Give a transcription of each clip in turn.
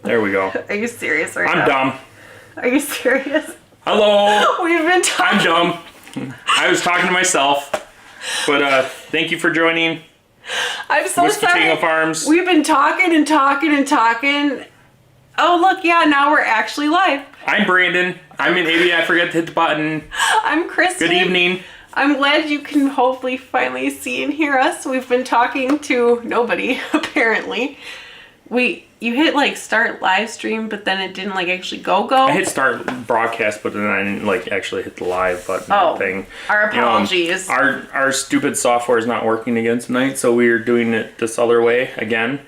There we go. Are you serious right now? I'm dumb. Are you serious? Hello. We've been talking. I'm dumb. I was talking to myself. But thank you for joining. I'm so Whiskey sorry. Tango Farms. We've been talking and talking and talking. Oh, look, yeah, now we're actually live. I'm Brandon. Maybe I forgot to hit the button. I'm Kristin. Good evening. I'm glad you can hopefully finally see and hear us. We've been talking to nobody, apparently. You hit like start live stream, but then it didn't like actually go. I hit start broadcast, but then I didn't like actually hit the live button thing. Our apologies. Our stupid software is not working again tonight, so we're doing it this other way again.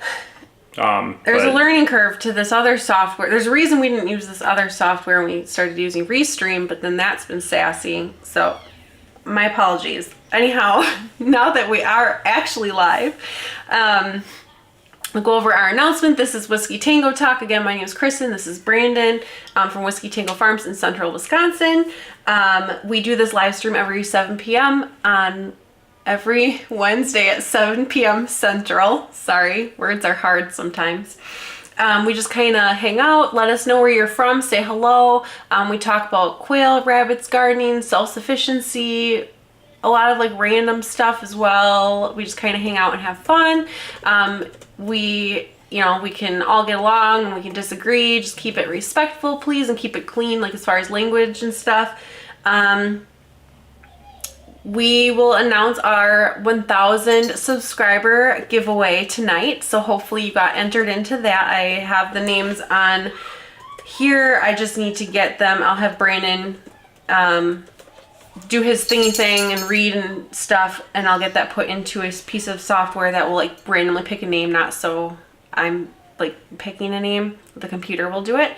There's a learning curve to this other software. There's a reason we didn't use this other software when we started using Restream, but then that's been sassy. So my apologies. Anyhow, now that we are actually live, we'll go over our announcement. This is Whiskey Tango Talk. Again, my name is Kristin. This is Brandon from Whiskey Tango Farms in central Wisconsin. We do this live stream every 7 p.m. on every Wednesday at 7 p.m. Central. Sorry, words are hard sometimes. We just kind of hang out, let us know where you're from, say hello. We talk about quail, rabbits, gardening, self-sufficiency, a lot of like random stuff as well. We just kind of hang out and have fun. We can all get along and we can disagree. Just keep it respectful, please, and keep it clean, like as far as language and stuff. We will announce our 1,000 subscriber giveaway tonight. So hopefully you got entered into that. I have the names on here. I just need to get them. I'll have Brandon do his thingy thing and read and stuff, and I'll get that put into a piece of software that will like randomly pick a name, not so I'm like picking a name. The computer will do it.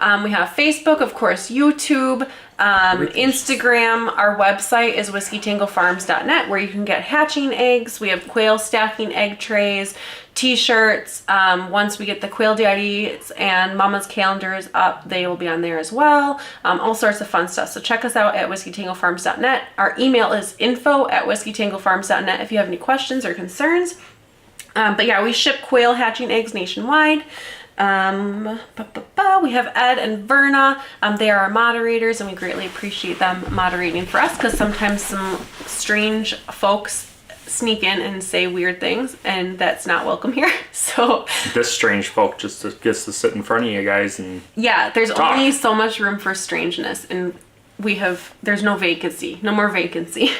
We have Facebook, of course, YouTube, Instagram. Our website is whiskeytangofarms.net, where you can get hatching eggs. We have quail stacking egg trays, t-shirts. Once we get the quail daddies and mama's calendars up, they will be on there as well. All sorts of fun stuff. So check us out at whiskeytangofarms.net. Our email is info@whiskeytangofarms.net if you have any questions or concerns. But yeah, we ship quail hatching eggs nationwide. We have Ed and Verna. They are our moderators, and we greatly appreciate them moderating for us, because sometimes some strange folks sneak in and say weird things, and that's not welcome here. So this strange folk just gets to sit in front of you guys and there's talk. only so much room for strangeness, and there's no vacancy, no more vacancy.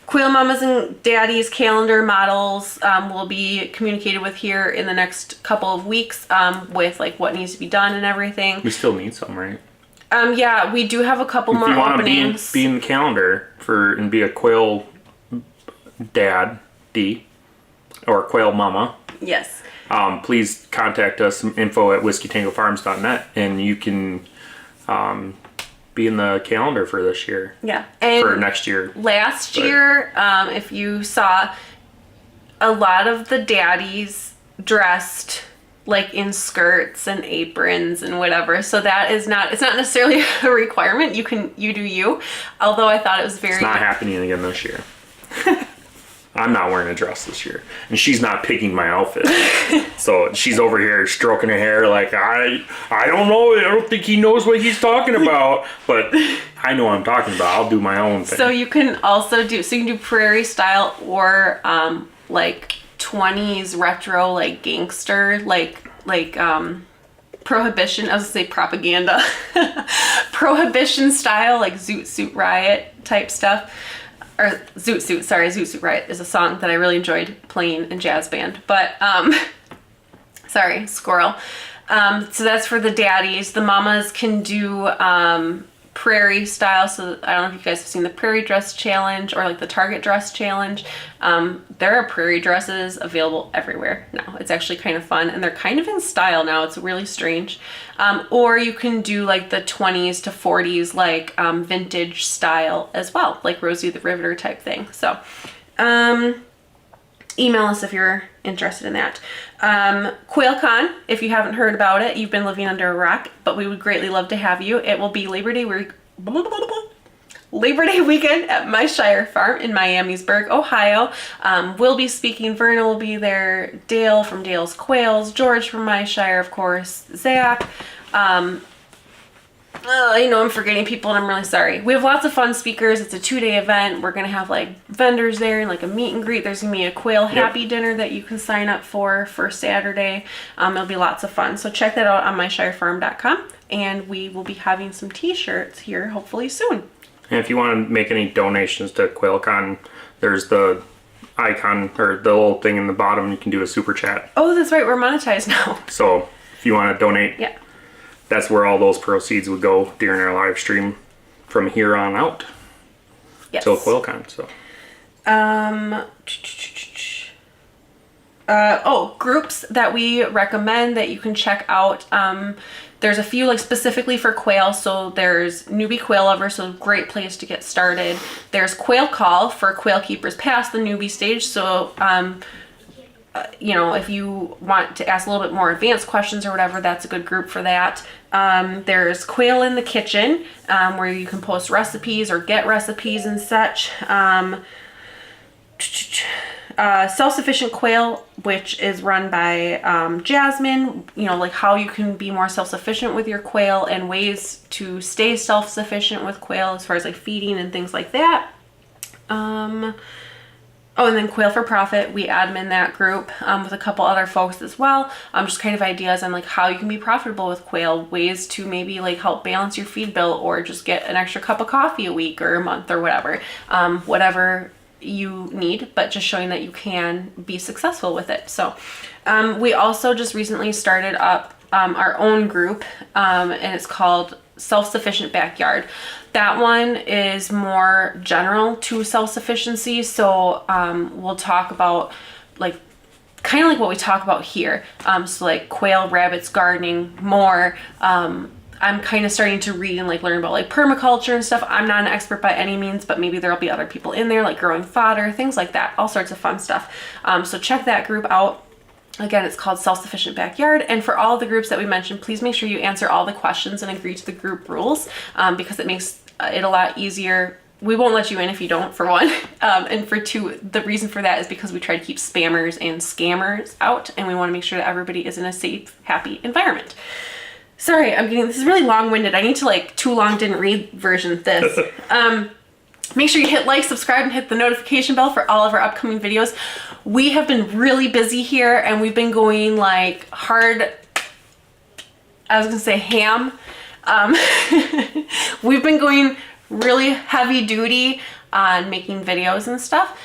Quail mamas and daddies calendar models will be communicated with here in the next couple of weeks with like what needs to be done and everything. We still need some, right? Yeah, we do have a couple more openings. If you want to be in the calendar and be a quail dad, or quail mama. Yes. Please contact us, info@whiskeytangofarms.net, and you can be in the calendar for this year. Yeah. And for next year. Last year, if you saw, a lot of the daddies dressed like in skirts and aprons and whatever. So it's not necessarily a requirement. You do you. Although I thought it was very... It's not happening again this year. I'm not wearing a dress this year, and she's not picking my outfit. So she's over here stroking her hair like, I don't know. I don't think he knows what he's talking about, but I know what I'm talking about. I'll do my own thing. So you can also you can do prairie style or like 20s retro, like gangster, like prohibition. I was gonna say propaganda, prohibition style, like Zoot Suit Riot type stuff. Or Zoot Suit Riot is a song that I really enjoyed playing in jazz band. But, sorry, squirrel. So that's for the daddies. The mamas can do prairie style. So I don't know if you guys have seen the prairie dress challenge or like the Target dress challenge. There are prairie dresses available everywhere now. It's actually kind of fun, and they're kind of in style now. It's really strange. Or you can do like the 20s to 40s, like vintage style as well, like Rosie the Riveter type thing. So email us if you're interested in that. QuailCon, if you haven't heard about it, you've been living under a rock, but we would greatly love to have you. It will be Labor Day week. Labor Day weekend at my Shire farm in Miamisburg, Ohio. We'll be speaking. Verna will be there. Dale from Dale's Quails. George from my Shire, of course. Zach. I know I'm forgetting people and I'm really sorry. We have lots of fun speakers. It's a 2-day event. We're going to have like vendors there and like a meet and greet. There's going to be a Quail happy dinner that you can sign up for Saturday. It'll be lots of fun. So check that out on myshirefarm.com, and we will be having some t-shirts here hopefully soon. And if you want to make any donations to QuailCon, there's the icon or the little thing in the bottom. You can do a super chat. Oh, that's right. We're monetized now. So if you want to donate, Yeah. that's where all those proceeds would go during our live stream from here on out. Yes. Till QuailCon. So. Groups that we recommend that you can check out. There's a few like specifically for quail. So there's Newbie Quail Lover, so great place to get started. There's Quail Call for quail keepers past the newbie stage. So if you want to ask a little bit more advanced questions or whatever, that's a good group for that. There's Quail in the Kitchen, where you can post recipes or get recipes and such. Self-Sufficient Quail, which is run by Jasmine, like how you can be more self-sufficient with your quail and ways to stay self-sufficient with quail as far as like feeding and things like that. And then Quail for Profit, we admin that group with a couple other folks as well. Just kind of ideas on like how you can be profitable with quail, ways to maybe like help balance your feed bill or just get an extra cup of coffee a week or a month or whatever. Whatever you need, but just showing that you can be successful with it. So we also just recently started up our own group, and it's called Self-Sufficient Backyard. That one is more general to self-sufficiency. So we'll talk about like kind of like what we talk about here. So like quail, rabbits, gardening, more. I'm kind of starting to read and like learn about like permaculture and stuff. I'm not an expert by any means, but maybe there'll be other people in there like growing fodder, things like that, all sorts of fun stuff. So check that group out. Again, it's called Self-Sufficient Backyard. And for all the groups that we mentioned, please make sure you answer all the questions and agree to the group rules, because it makes it a lot easier. We won't let you in if you don't, for one. And for two, the reason for that is because we try to keep spammers and scammers out, and we want to make sure that everybody is in a safe, happy environment. Sorry, this is really long-winded. I need to like too long didn't read version of this. Make sure you hit like, subscribe, and hit the notification bell for all of our upcoming videos. We have been really busy here, and we've been going like hard, I was gonna say ham. We've been going really heavy duty on making videos and stuff.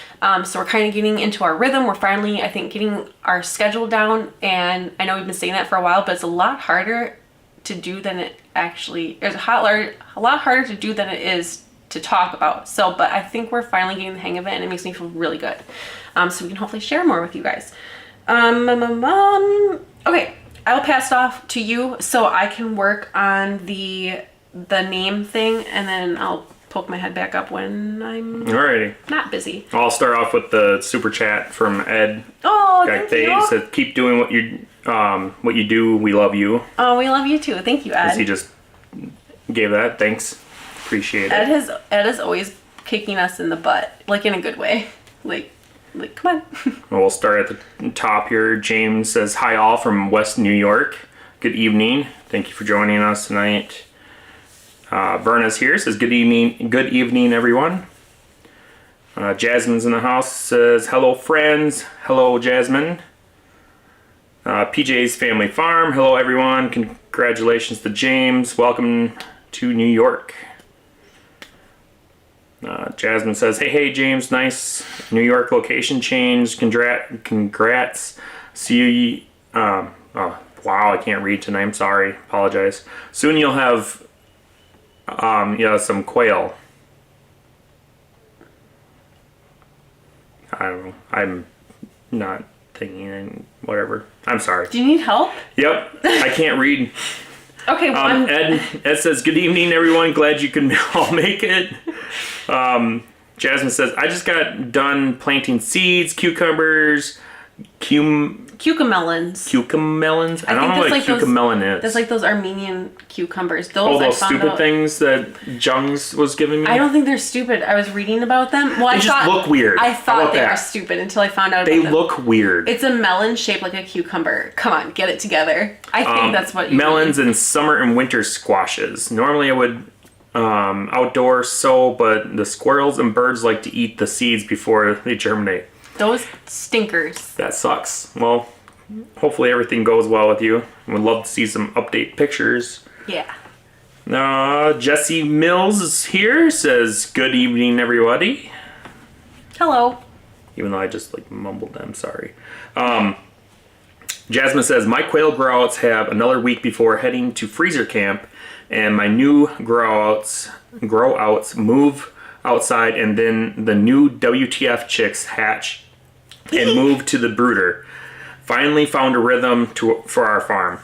So we're kind of getting into our rhythm. We're finally, I think, getting our schedule down, and I know we've been saying that for a while, but it's a lot harder to do than it actually, there's a lot harder to do than it is to talk about. So, but I think we're finally getting the hang of it, and it makes me feel really good. So we can hopefully share more with you guys. Okay, I'll pass it off to you so I can work on the name thing, and then I'll poke my head back up when I'm Alrighty. not busy. I'll start off with the super chat from Ed. Oh, thank you. He said, keep doing what you do. We love you. Oh, we love you too. Thank you, Ed. He just gave that. Thanks. Appreciate it. Ed is always kicking us in the butt, like in a good way. Like come on. Well, we'll start at the top here. James says, hi all from West New York. Good evening. Thank you for joining us tonight. Verna's here, says good evening everyone. Jasmine's in the house, says hello friends. Hello Jasmine. PJ's Family Farm, hello everyone. Congratulations to James. Welcome to New York. Jasmine says, hey James, nice New York location change. Congrats. See you. Oh wow, I can't read tonight. I'm sorry. Apologize. Soon you'll have some quail. I don't know. I'm not thinking whatever. I'm sorry. Do you need help? Yep. I can't read. Okay, well, Ed says, good evening, everyone. Glad you can all make it. Jasmine says, I just got done planting seeds, cucumbers, Cucamelons. Cucamelons? I don't know what a cucamelon is. That's like those Armenian cucumbers. Those stupid things that Jung's was giving me? I don't think they're stupid. I was reading about them. Well, they just look weird. I thought they were stupid until I found out they about them. They look weird. It's a melon shaped like a cucumber. Come on, get it together. I think that's what you melons mean. And summer and winter squashes. Normally I would outdoor sow, but the squirrels and birds like to eat the seeds before they germinate. Those stinkers. That sucks. Well, hopefully everything goes well with you. Would love to see some update pictures. Yeah. Jesse Mills is here. Says, good evening, everybody. Hello. Even though I just mumbled them, sorry. Jasmine says, my quail grow-outs have another week before heading to freezer camp, and my new grow-outs move outside, and then the new WTF chicks hatch and move to the brooder. Finally found a rhythm for our farm.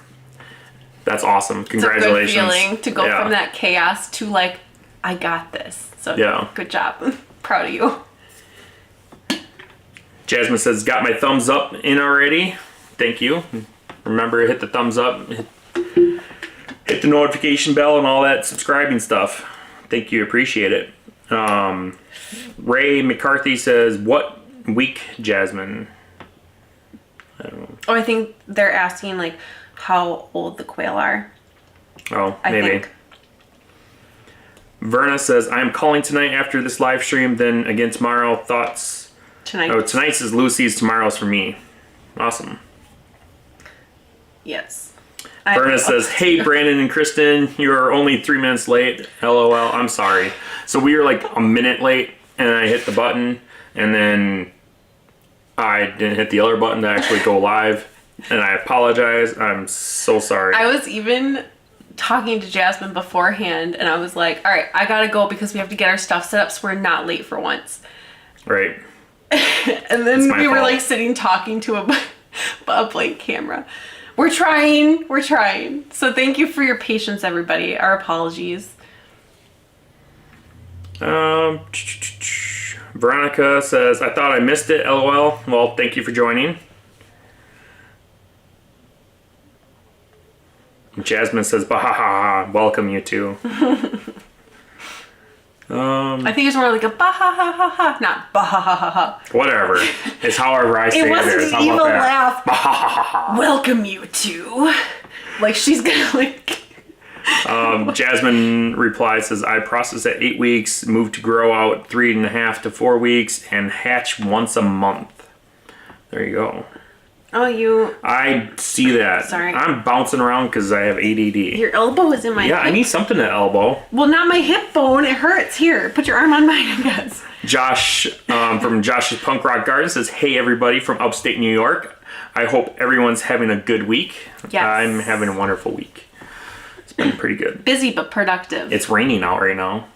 That's awesome. Congratulations. It's a good feeling to go from that chaos to I got this. So good job. Proud of you. Jasmine says, got my thumbs up in already. Thank you. Remember, hit the thumbs up, hit the notification bell and all that subscribing stuff. Thank you. Appreciate it. Ray McCarthy says, what week, Jasmine? I don't know. Oh, I think they're asking how old the quail are. Oh, maybe. I think. Verna says, I am calling tonight after this live stream, then again tomorrow. Thoughts? Tonight. Oh, tonight's is Lucy's, tomorrow's for me. Awesome. Yes. Verna says, hey, Brandon and Kristin, you're only 3 minutes late. LOL, I'm sorry. So we were a minute late, and I hit the button, and then I didn't hit the other button to actually go live, and I apologize. I'm so sorry. I was even talking to Jasmine beforehand, and I was like, all right, I gotta go because we have to get our stuff set up so we're not late for once. Right. And then we were sitting talking to a blank camera. We're trying. So thank you for your patience, everybody. Our apologies. Veronica says, I thought I missed it, LOL. Well, thank you for joining. Jasmine says, bahaha, welcome you two. I think it's more like a bahaha, not bahaha. Whatever. It's however I say it. It wasn't an evil laugh. Bahaha. Welcome you two. She's gonna Jasmine replies, says, I process at 8 weeks, move to grow out 3.5 to 4 weeks, and hatch once a month. There you go. Oh, I see that. Sorry. I'm bouncing around because I have ADD. Your elbow is in my hip. I need something to elbow. Well, not my hip bone. It hurts. Here, put your arm on mine, I guess. Josh from Josh's Punk Rock Garden says, hey, everybody from upstate New York. I hope everyone's having a good week. Yes. I'm having a wonderful week. It's been pretty good. Busy but productive. It's raining out right now,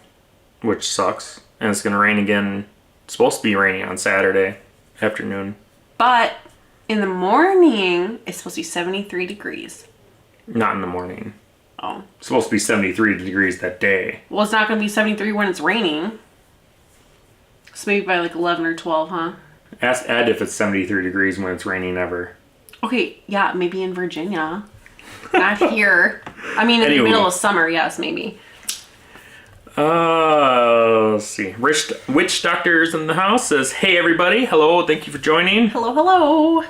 which sucks. And it's going to rain again. It's supposed to be raining on Saturday afternoon. But in the morning, it's supposed to be 73 degrees. Not in the morning. Oh. It's supposed to be 73 degrees that day. Well, it's not going to be 73 when it's raining. So maybe by 11 or 12, huh? Ask Ed if it's 73 degrees when it's raining ever. Okay, yeah, maybe in Virginia. Not here. I mean, in the middle of summer, yes, maybe. Let's see. Witch Doctors in the house says, hey, everybody. Hello, thank you for joining. Hello.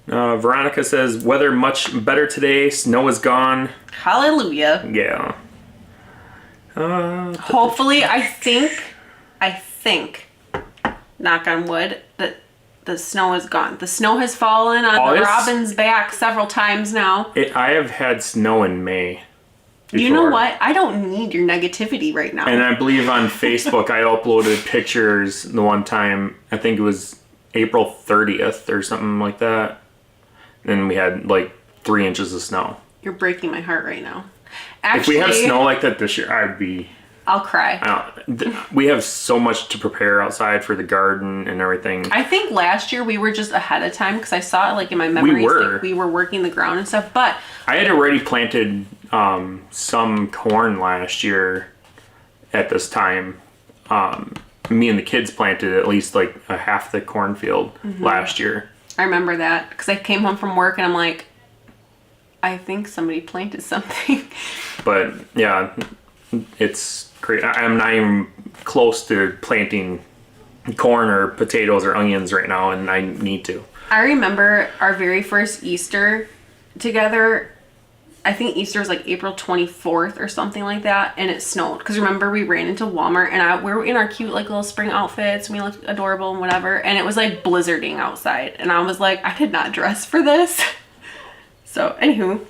Veronica says, weather much better today. Snow is gone. Hallelujah. Yeah. Hopefully, I think, knock on wood, that the snow is gone. The snow has fallen on the robin's back several times now. I have had snow in May. Before. You know what? I don't need your negativity right now. And I believe on Facebook I uploaded pictures the one time, I think it was April 30th or something like that. And we had 3 inches of snow. You're breaking my heart right now. Actually, if we have snow like that this year, I'll cry. We have so much to prepare outside for the garden and everything. I think last year we were just ahead of time because I saw it in my memories. We were working the ground and stuff. But I had already planted some corn last year at this time. Me and the kids planted at least a half the cornfield last year. I remember that because I came home from work and I'm like, I think somebody planted something. But yeah, it's great. I'm not even close to planting corn or potatoes or onions right now, and I need to. I remember our very first Easter together. I think Easter was like April 24th or something like that, and it snowed. Because remember, we ran into Walmart, and we were in our cute like little spring outfits, and we looked adorable and whatever, and it was like blizzarding outside, and I was like, I did not dress for this. So, anywho.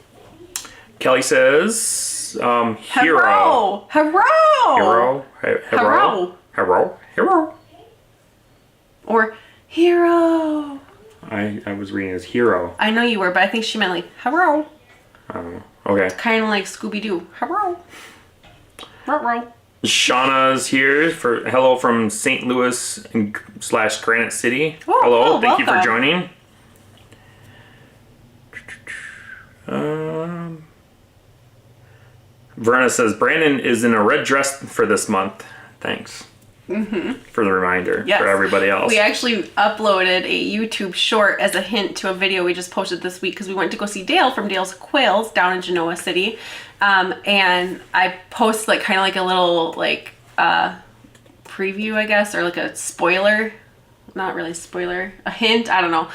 Kelly says, hero. Hero. Hero. Hero. Hero. Hero. Or hero. I was reading as hero. I know you were, but I think she meant like hero. I don't know. Okay. Kind of like Scooby-Doo. Hero. Hero. Shauna's here for hello from St. Louis / Granite City. Oh, hello, thank you for welcome. joining. Verna says Brandon is in a red dress for this month. Thanks for the reminder for everybody else. We actually uploaded a YouTube short as a hint to a video we just posted this week because we went to go see Dale from Dale's Quails down in Genoa City. And I posted like kind of like a little like preview, I guess, or like a spoiler. Not really spoiler. A hint. I don't know.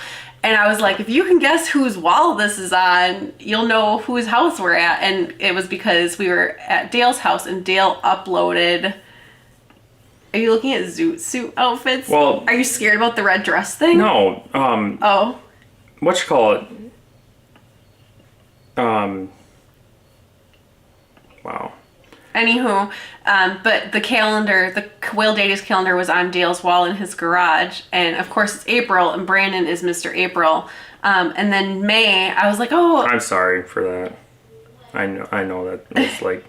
And I was like, if you can guess whose wall this is on, you'll know whose house we're at. And it was because we were at Dale's house and Dale uploaded... Are you looking at zoot suit outfits? Well... Are you scared about the red dress thing? No. Oh. What you call it? Wow. Anywho, but the calendar, the Quail Daddy's calendar was on Dale's wall in his garage. And of course it's April and Brandon is Mr. April. And then May, I was like, oh. I'm sorry for that. I know that it's like...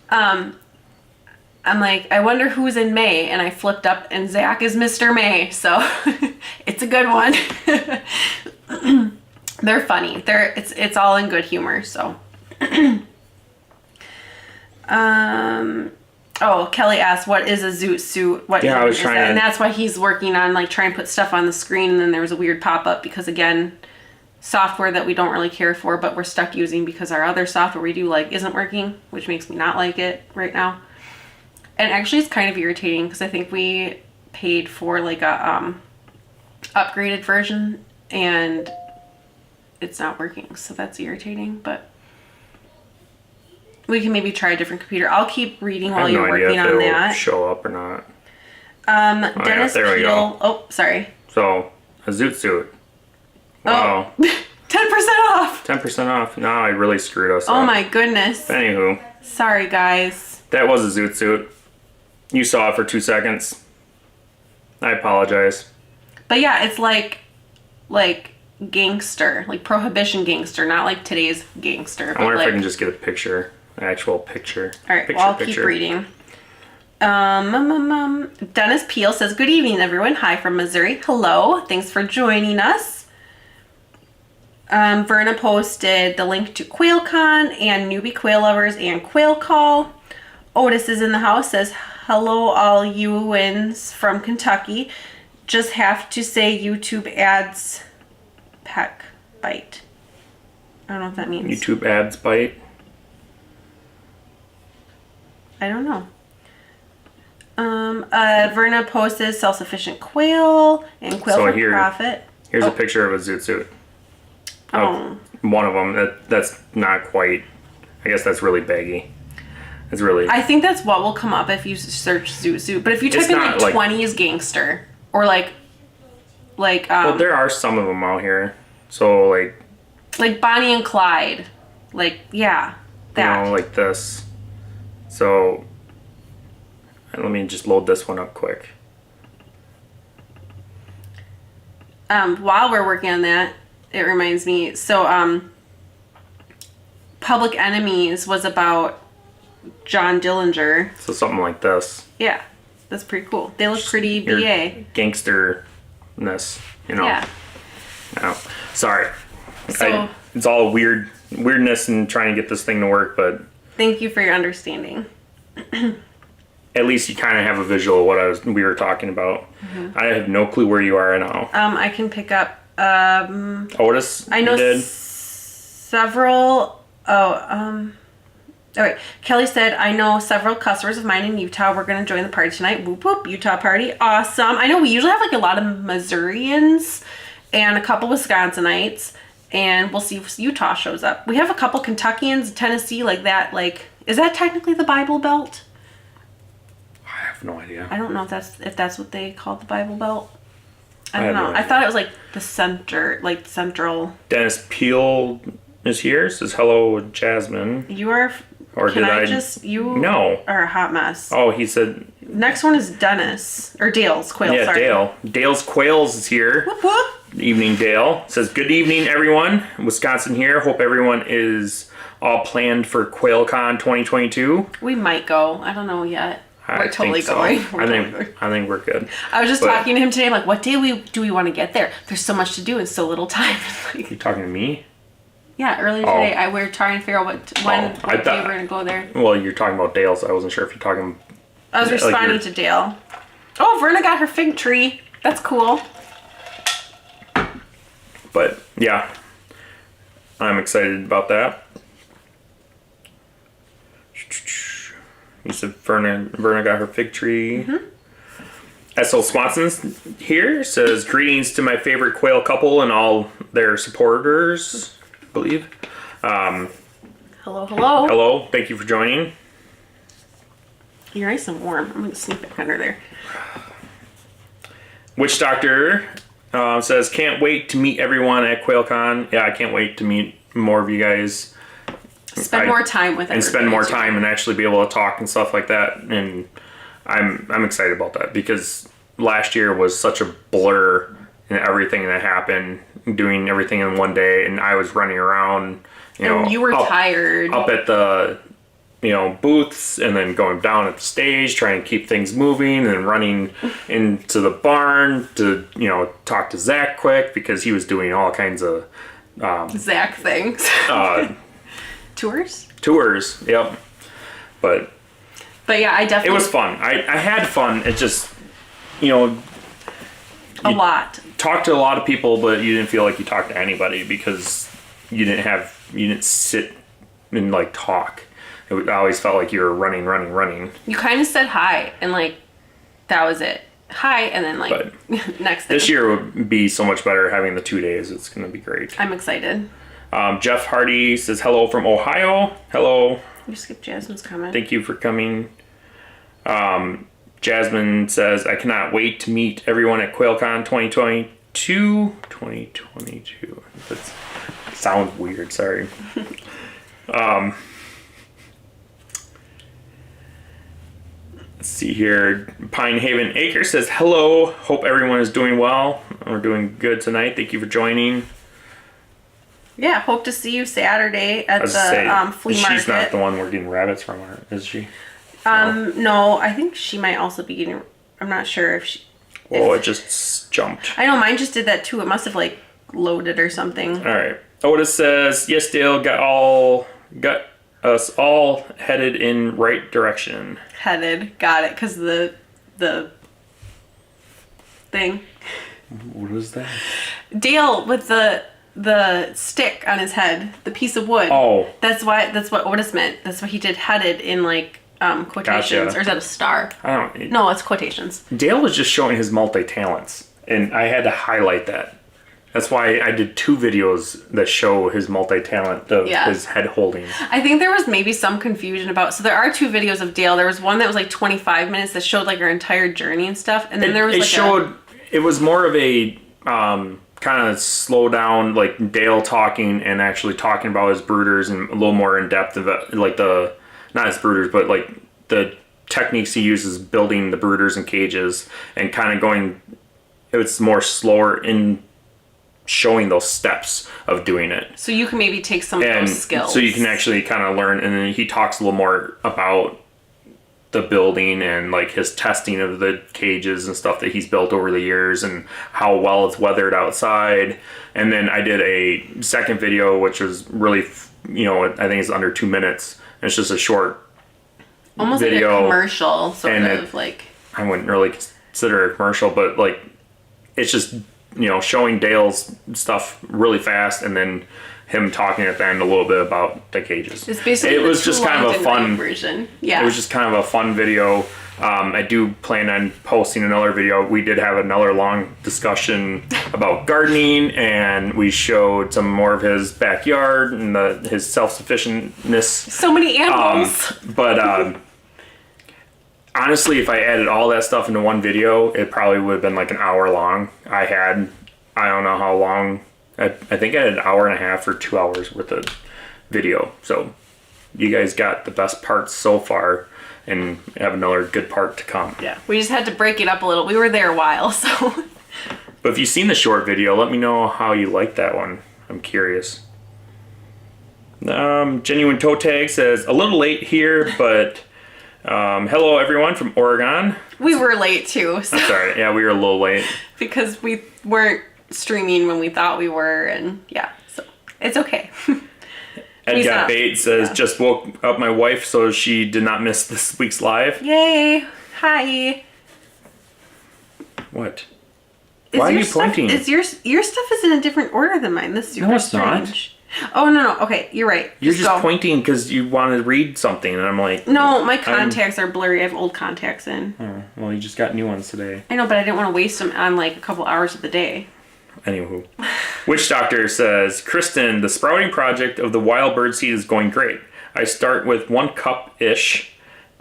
I'm like, I wonder who's in May. And I flipped up and Zach is Mr. May. So it's a good one. They're funny. It's all in good humor. So... Oh, Kelly asked, what is a zoot suit? What I was trying to... And that's why he's working on, like, trying to put stuff on the screen, and then there was a weird pop-up because, again, software that we don't really care for, but we're stuck using because our other software we do like isn't working, which makes me not like it right now. And actually it's kind of irritating because I think we paid for, like, a, upgraded version, and it's not working, so that's irritating, but... We can maybe try a different computer. I'll keep reading while you're working on that. Show up or not. Dennis there we go. Oh, sorry. So, a zoot suit. Wow. Oh, 10% off. 10% off. No, I really screwed us up. Oh my goodness. Anywho. Sorry, guys. That was a zoot suit. You saw it for 2 seconds. I apologize. But yeah, it's like gangster, like prohibition gangster, not like today's gangster. I wonder if I can just get a picture. Actual picture. All right, well, I'll keep reading. Dennis Peel says, good evening, everyone. Hi from Missouri. Hello. Thanks for joining us. Verna posted the link to QuailCon and Newbie Quail Lovers and Quail Call. Otis is in the house, says, hello, all you wins from Kentucky. Just have to say YouTube ads peck bite. I don't know what that means. YouTube ads bite. I don't know. Verna posted self-sufficient quail and quail for profit. Here's a picture of a zoot suit. Of one of them. That's not quite. I guess that's really baggy. It's really. I think that's what will come up if you search zoot suit. But if you type in like 20s gangster or like. Well, there are some of them out here. So like Bonnie and Clyde, like that. You know, like this. So, let me just load this one up quick. While we're working on that, it reminds me. So, Public Enemies was about John Dillinger. So something like this. Yeah, that's pretty cool. They look pretty BA. Gangsterness, you know. Yeah. No, sorry. So it's all weirdness and trying to get this thing to work, but. Thank you for your understanding. At least you kind of have a visual of what we were talking about. Mm-hmm. I have no clue where you are now. I can pick up Otis, I know you did? several. All right. Kelly said, I know several customers of mine in Utah. We're going to join the party tonight. Whoop, whoop. Utah party. Awesome. I know we usually have like a lot of Missourians and a couple Wisconsinites. And we'll see if Utah shows up. We have a couple Kentuckians, Tennessee, like that. Like, is that technically the Bible Belt? I have no idea. I don't know if that's what they call the Bible Belt. I don't know. I thought it was like the center, like central. Dennis Peel is here. Says hello, Jasmine. You are. Or can did I I just you? No. Are a hot mess. Oh, he said. Next one is Dennis or Dale's Quail. Yeah, sorry. Dale. Dale's Quails is here. Whoop, whoop. Evening, Dale. Says good evening, everyone. Wisconsin here. Hope everyone is all planned for QuailCon 2022. We might go. I don't know yet. I We're totally think so. going. I think we're good. I was just talking to him today. I'm like, what day do we want to get there? There's so much to do and so little time. Like, You talking to me? yeah, earlier today, we were trying to figure out what day we're gonna go there. Well, you're talking about Dale's. I wasn't sure if you're talking. I was responding to Dale. Oh, Verna got her fig tree. That's cool. But yeah, I'm excited about that. You said Verna got her fig tree. Mm-hmm. S.L. Swanson's here. Says greetings to my favorite quail couple and all their supporters, I believe. Hello. Hello. Thank you for joining. You're nice and warm. I'm gonna sneak back under there. Witch Doctor says, can't wait to meet everyone at QuailCon. Yeah, I can't wait to meet more of you guys. Spend more time with and spend more time and actually be able to talk and stuff like that. And I'm excited about that because last year was such a blur in everything that happened, doing everything in one day, and I was running around. You were tired. Up at the booths, and then going down at the stage, trying to keep things moving, and running into the barn to talk to Zach quick because he was doing all kinds of Zach things. Tours. Yep. But yeah, I definitely. It was fun. I had fun. It just a lot. Talked to a lot of people, but you didn't feel like you talked to anybody because you didn't sit and like talk. I always felt like you were running. You kind of said hi, and like that was it. Hi, and then like next thing. This year would be so much better having the 2 days. It's going to be great. I'm excited. Jeff Hardy says hello from Ohio. Hello. You skipped Jasmine's comment. Thank you for coming. Jasmine says, I cannot wait to meet everyone at QuailCon 2022. That sounds weird, sorry. Let's see here. Pine Haven Acre says, hello. Hope everyone is doing well. We're doing good tonight. Thank you for joining. Yeah, hope to see you Saturday at the flea market. She's not the one we're getting rabbits from, is she? No, I think she might also be getting. I'm not sure if she. Whoa, it just jumped. I know, mine just did that too. It must have like loaded or something. All right. Otis says, yes, Dale, got us all headed in right direction. Got it, because the thing. What was that? Dale with the stick on his head, the piece of wood. Oh. That's what Otis meant. That's what he did, headed in like quotations. Gotcha. Or is that a star? I don't. No, it's quotations. Dale was just showing his multi-talents, and I had to highlight that. That's why I did 2 videos that show his multi-talent of his head holding. I think there was maybe some confusion about. So there are 2 videos of Dale. There was one that was like 25 minutes that showed like our entire journey and stuff, and then there was it was more of a kind of slow down, like Dale talking and actually talking about his brooders and a little more in depth of it, like not his brooders, but like the techniques he uses building the brooders and cages, and kind of going. It's more slower in showing those steps of doing it. So you can maybe take some of those skills. So you can actually kind of learn, and then he talks a little more about the building and like his testing of the cages and stuff that he's built over the years and how well it's weathered outside. And then I did a second video, which was really, I think it's under 2 minutes. And it's just a short almost video, like a commercial, sort of like. I wouldn't really consider it a commercial, but like, it's just showing Dale's stuff really fast, and then him talking at the end a little bit about the cages. It's basically it was just kind of a fun version. Yeah. It was just kind of a fun video. I do plan on posting another video. We did have another long discussion about gardening, and we showed some more of his backyard and his self-sufficientness. So many animals. But honestly, if I added all that stuff into one video, it probably would have been like an hour long. I don't know how long. I think I had an hour and a half or 2 hours worth of video. So you guys got the best parts so far, and have another good part to come. Yeah, we just had to break it up a little. We were there a while, so. But if you've seen the short video, let me know how you like that one. I'm curious. Genuine Toe Tag says, a little late here, but hello everyone from Oregon. We were late too. So. I'm sorry. Yeah, we were a little late. Because we weren't streaming when we thought we were, and yeah, so it's okay. Ed Got Bait says, just woke up my wife so she did not miss this week's live. Yay. Hi. What? Why are you pointing? Your stuff is in a different order than mine. This is super strange. Oh, no. Okay, you're right. You're just pointing because you want to read something, and I'm like... No, my contacts are blurry. I have old contacts in. Oh, well, you just got new ones today. I know, but I didn't want to waste them on, like, a couple hours of the day. Anywho. Witch Doctor says, Kristin, the sprouting project of the wild bird seed is going great. I start with 1 cup-ish,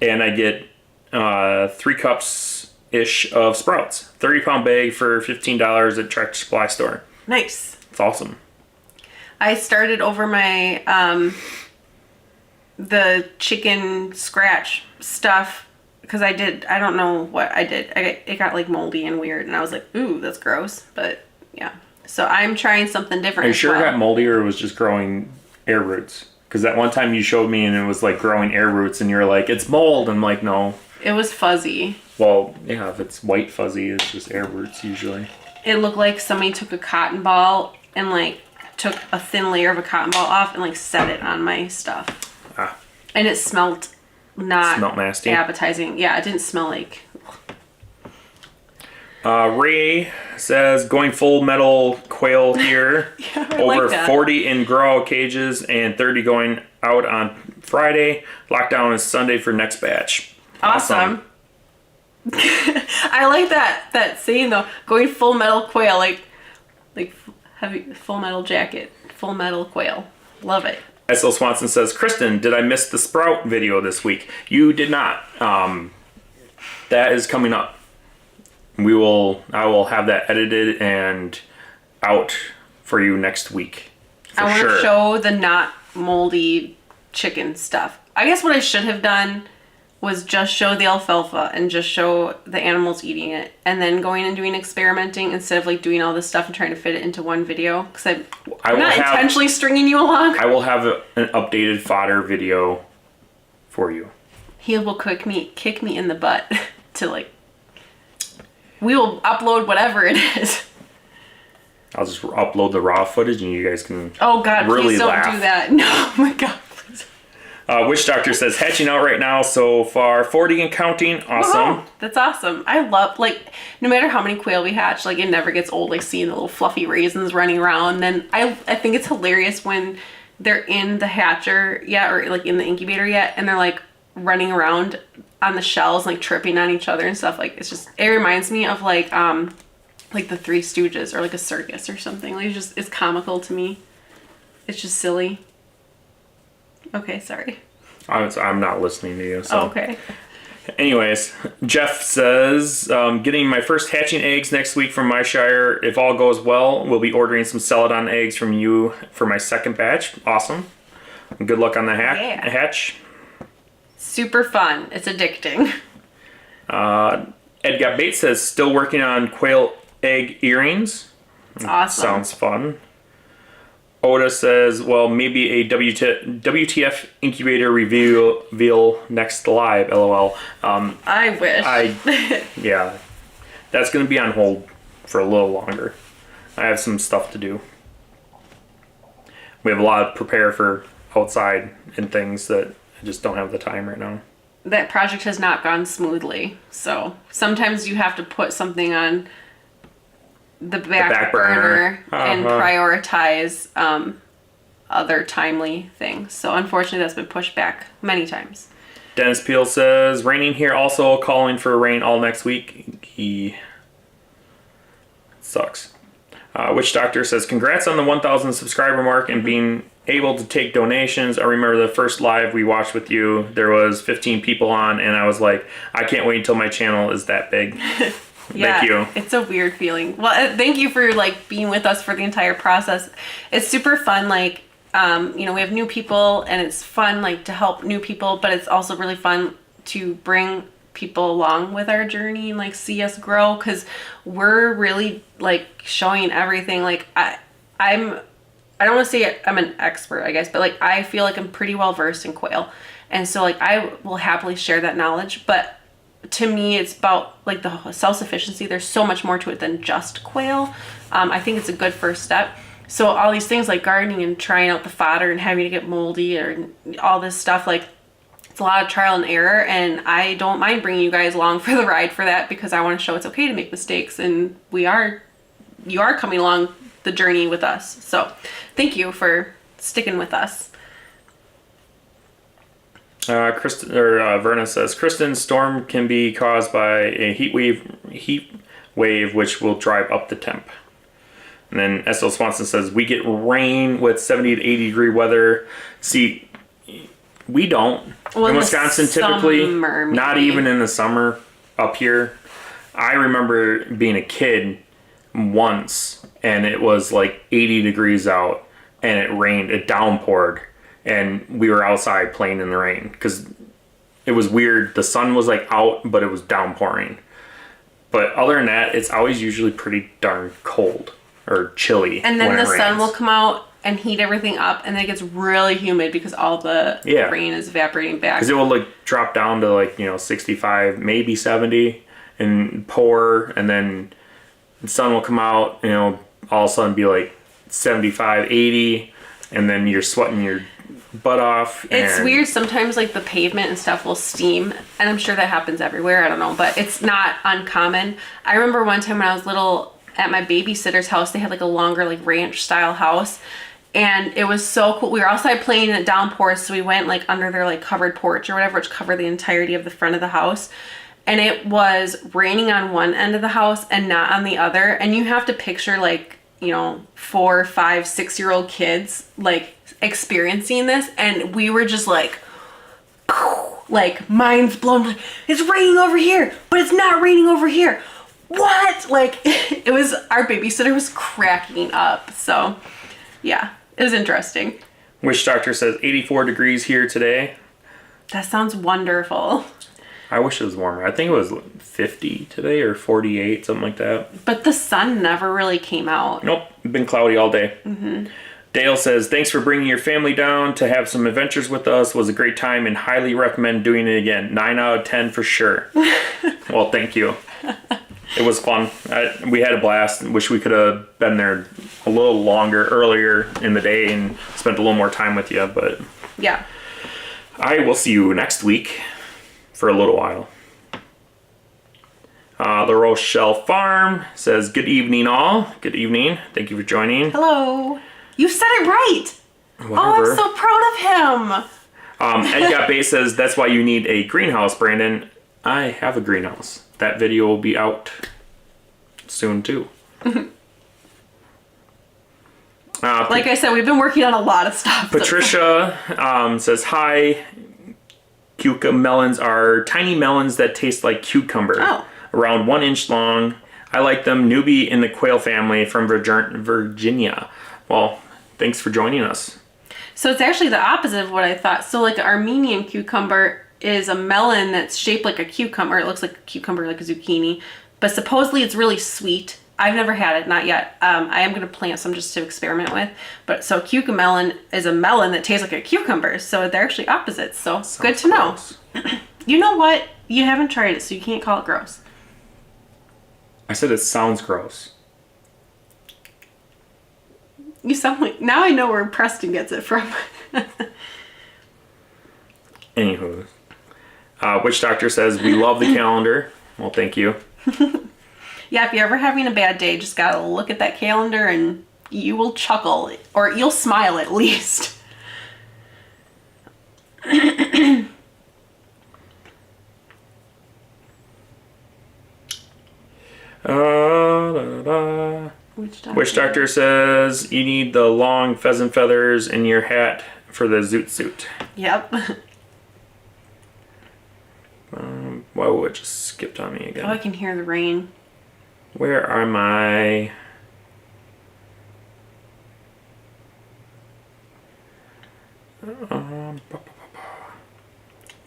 and I get 3 cups-ish of sprouts. 30-pound bag for $15 at Tractor Supply Store. Nice. It's awesome. I started over my, the chicken scratch stuff, because I don't know what I did. It got, like, moldy and weird, and I was like, ooh, that's gross, but... Yeah. So I'm trying something different. Are you sure it got moldy, or it was just growing air roots? Because that one time you showed me and it was like growing air roots, and you're like, it's mold. I'm like, no. It was fuzzy. Well, yeah, if it's white fuzzy, it's just air roots usually. It looked like somebody took a cotton ball and like took a thin layer of a cotton ball off and like set it on my stuff. Ah. And it smelled not nasty. appetizing. Yeah, it didn't smell like... Ray says, going full metal quail here. Yeah, I over like that. 40 in grow cages and 30 going out on Friday. Lockdown is Sunday for next batch. Awesome. I like that saying though. Going full metal quail, like heavy full metal jacket, full metal quail. Love it. S.L. Swanson says, Kristin, did I miss the sprout video this week? You did not. That is coming up. I will have that edited and out for you next week. I want to show the not moldy chicken stuff. I guess what I should have done was just show the alfalfa and just show the animals eating it, and then going and doing experimenting instead of like doing all this stuff and trying to fit it into one video, because I'm not intentionally stringing you along. I will have an updated fodder video for you. He will kick me in the butt to like... We will upload whatever it is. I'll just upload the raw footage and you guys can Oh God, really please don't laugh. do that. No, oh my God, please. Witch Doctor says, hatching out right now so far, 40 and counting. Awesome. Wow, that's awesome. I love, like, no matter how many quail we hatch, like, it never gets old, like, seeing the little fluffy raisins running around. Then I think it's hilarious when they're in the hatcher yet, or, like, in the incubator yet, and they're, like, running around on the shells, like tripping on each other and stuff. Like, it's just, it reminds me of like the Three Stooges or like a circus or something. Like, it's comical to me. It's just silly. Okay, sorry. I'm not listening to you. So. Oh, okay. Anyways, Jeff says, getting my first hatching eggs next week from my shire. If all goes well, we'll be ordering some Celadon eggs from you for my second batch. Awesome. Good luck on the hatch. Super fun. It's addicting. Ed Got Bait says, still working on quail egg earrings. It's awesome. Sounds fun. Oda says, well, maybe a WTF incubator reveal next live, LOL. I wish. Yeah. That's going to be on hold for a little longer. I have some stuff to do. We have a lot to prepare for outside and things that I just don't have the time right now. That project has not gone smoothly. So sometimes you have to put something on the back burner and prioritize other timely things. So unfortunately, that's been pushed back many times. Dennis Peel says, raining here, also calling for rain all next week. He sucks. Witch Doctor says, congrats on the 1,000 subscriber mark and being able to take donations. I remember the first live we watched with you, there was 15 people on, and I was like, I can't wait until my channel is that big. Yeah, thank you. It's a weird feeling. Well, thank you for like being with us for the entire process. It's super fun. Like, we have new people, and it's fun like to help new people, but it's also really fun to bring people along with our journey and like see us grow, because we're really like showing everything. Like I don't want to say I'm an expert, I guess, but like I feel like I'm pretty well versed in quail, and so like I will happily share that knowledge. But to me, it's about like the self-sufficiency. There's so much more to it than just quail. I think it's a good first step. So all these things like gardening and trying out the fodder and having to get moldy or all this stuff, like it's a lot of trial and error, and I don't mind bringing you guys along for the ride for that, because I want to show it's okay to make mistakes, and you are coming along the journey with us. So thank you for sticking with us. Verna says, Kristin, storm can be caused by a heat wave which will drive up the temp. And then S.L. Swanson says, we get rain with 70 to 80 degree weather. See, we don't. Well, in Wisconsin, typically, not even in the summer up here. I remember being a kid once, and it was like 80 degrees out, and it rained, it downpoured, and we were outside playing in the rain because it was weird. The sun was like out, but it was downpouring. But other than that, it's always usually pretty darn cold or chilly. And then the sun will come out and heat everything up, and then it gets really humid because all the rain is evaporating back. Because it will like drop down to like 65, maybe 70, and pour, and then the sun will come out, all of a sudden be like 75, 80, and then you're sweating your butt off. It's weird. Sometimes like the pavement and stuff will steam, and I'm sure that happens everywhere. I don't know, but it's not uncommon. I remember one time when I was little at my babysitter's house, they had like a longer like ranch style house, and it was so cool. We were outside playing in a downpour, so we went like under their like covered porch or whatever, which covered the entirety of the front of the house. And it was raining on one end of the house and not on the other. And you have to picture like, 4, 5, 6-year-old kids like experiencing this. And we were just like minds blown. Like, it's raining over here, but it's not raining over here. What? Like it was, our babysitter was cracking up. So yeah, it was interesting. Witch Doctor says 84 degrees here today. That sounds wonderful. I wish it was warmer. I think it was 50 today or 48, something like that. But the sun never really came out. Nope, it's been cloudy all day. Mm-hmm. Dale says, thanks for bringing your family down to have some adventures with us. Was a great time and highly recommend doing it again. 9 out of 10 for sure. Well, thank you. It was fun. We had a blast. Wish we could have been there a little longer earlier in the day and spent a little more time with you. But yeah, I will see you next week for a little while. The Rochelle Farm says, good evening all. Good evening. Thank you for joining. Hello. You said it right. Whatever. Oh, I'm so proud of him. Ed Got Bay says, that's why you need a greenhouse, Brandon. I have a greenhouse. That video will be out soon too. Like I said, we've been working on a lot of stuff. Patricia says, hi. Cucumber melons are tiny melons that taste like cucumber. Oh. Around 1 inch long. I like them. Newbie in the Quail family from Virginia. Well, thanks for joining us. So it's actually the opposite of what I thought. So like an Armenian cucumber is a melon that's shaped like a cucumber. It looks like a cucumber, like a zucchini. But supposedly it's really sweet. I've never had it, not yet. I am going to plant some just to experiment with. But so cucumber melon is a melon that tastes like a cucumber. So they're actually opposites. So Sounds good to know. gross. You know what? You haven't tried it, so you can't call it gross. I said it sounds gross. You sound like, now I know where Preston gets it from. Anywho. Witch Doctor says, we love the calendar. Well, thank you. Yeah, if you're ever having a bad day, just gotta look at that calendar and you will chuckle, or you'll smile at least. Witch doctor says you need the long pheasant feathers in your hat for the zoot suit. Yep. Whoa, it just skipped on me again. Oh, I can hear the rain. Where am I?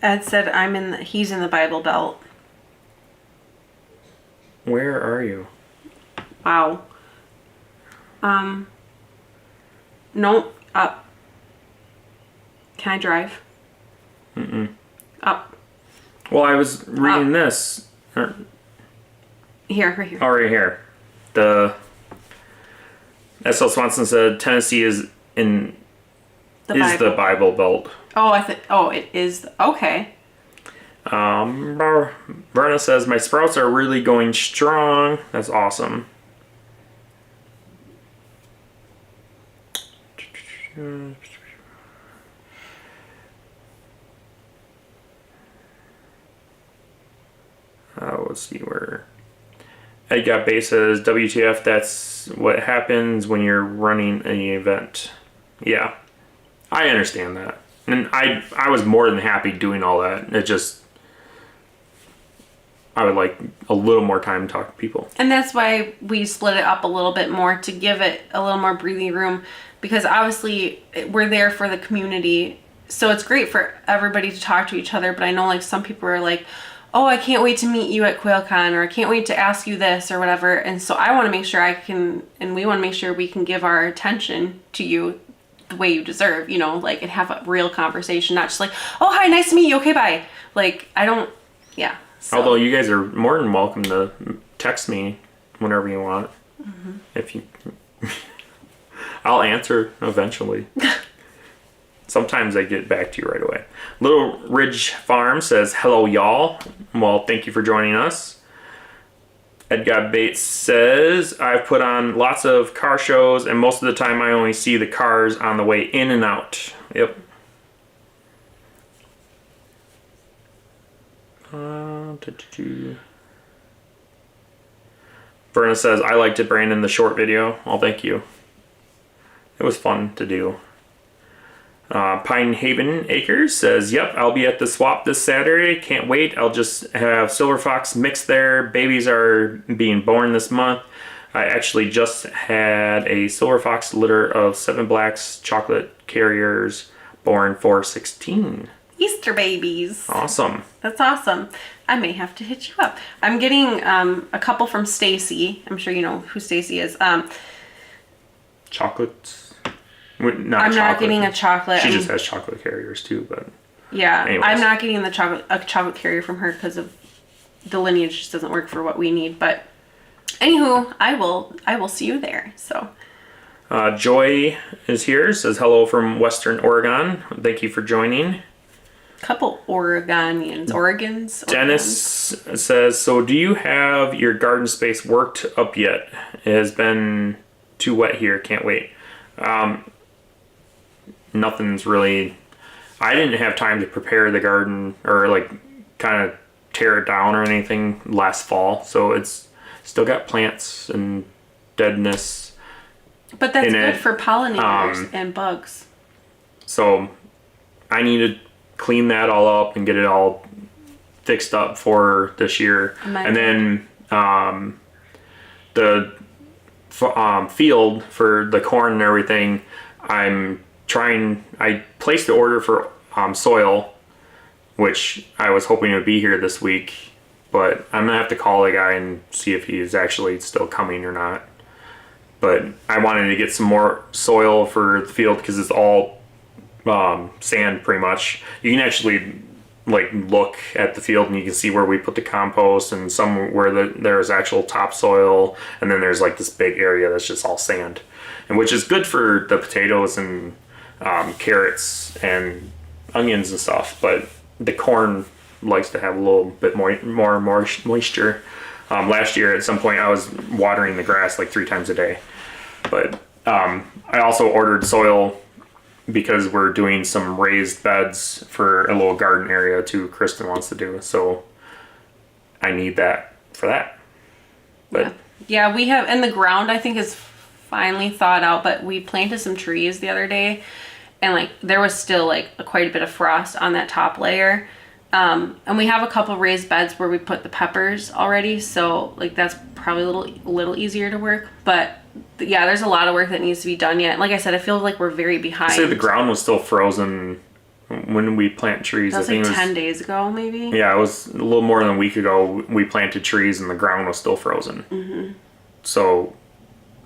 Ed said he's in the Bible Belt. Where are you? Wow. No, up. Can I drive? Up. Well, I was reading this. Here, right here. Oh, right here. The S.L. Swanson said Tennessee is the Bible Belt. Oh, it is. Okay. Verna says my sprouts are really going strong. That's awesome. Let's see where. Ed Got Bay says WTF, that's what happens when you're running an event. Yeah, I understand that. And I was more than happy doing all that. It just, I would like a little more time to talk to people. And that's why we split it up a little bit more, to give it a little more breathing room, because obviously we're there for the community. So it's great for everybody to talk to each other. But I know like some people are like, oh, I can't wait to meet you at QuailCon, or I can't wait to ask you this or whatever. And so I want to make sure we want to make sure we can give our attention to you the way you deserve, like, and have a real conversation, not just like, oh, hi, nice to meet you, okay, bye. Like, so. Although you guys are more than welcome to text me whenever you want. Mm-hmm. If you, I'll answer eventually. Sometimes I get back to you right away. Little Ridge Farm says, hello, y'all. Well, thank you for joining us. Edgar Bates says, I've put on lots of car shows, and most of the time I only see the cars on the way in and out. Yep. Verna says, I liked it, Brandon, the short video. Well, thank you. It was fun to do. Pine Haven Acres says, yep, I'll be at the swap this Saturday. Can't wait. I'll just have Silver Fox mixed there. Babies are being born this month. I actually just had a Silver Fox litter of 7 blacks chocolate carriers born 4/16. Easter babies. Awesome. That's awesome. I may have to hit you up. I'm getting a couple from Stacy. I'm sure you know who Stacy is. Chocolates. I'm not getting a chocolate. She just has chocolate carriers too, but yeah, anyways. I'm not getting a chocolate carrier from her because of the lineage just doesn't work for what we need. But anywho, I will see you there. So Joy is here. Says hello from Western Oregon. Thank you for joining. Couple Oregons. Dennis says, so do you have your garden space worked up yet? It has been too wet here. Can't wait. Nothing's really, I didn't have time to prepare the garden or like kind of tear it down or anything last fall. So it's still got plants and deadness. But that's good for pollinators and bugs. So I need to clean that all up and get it all fixed up for this year. And then the field for the corn and everything, I placed the order for soil, which I was hoping would be here this week, but I'm gonna have to call the guy and see if he's actually still coming or not. But I wanted to get some more soil for the field because it's all sand pretty much. You can actually like look at the field and you can see where we put the compost and some where there's actual topsoil, and then there's like this big area that's just all sand, and which is good for the potatoes and carrots and onions and stuff, but the corn likes to have a little bit more moisture. Last year at some point I was watering the grass like 3 times a day. But I also ordered soil because we're doing some raised beds for a little garden area too. Kristin wants to do, so I need that for that. But yeah, we have, and the ground I think is finally thawed out, but we planted some trees the other day, and like there was still like quite a bit of frost on that top layer. And we have a couple raised beds where we put the peppers already, so like that's probably a little easier to work. But yeah, there's a lot of work that needs to be done yet. Like I said, I feel like we're very behind. I say the ground was still frozen when we plant trees. That's I think like it was 10 days ago, maybe. Yeah, it was a little more than a week ago. We planted trees and the ground was still frozen. Mm-hmm. So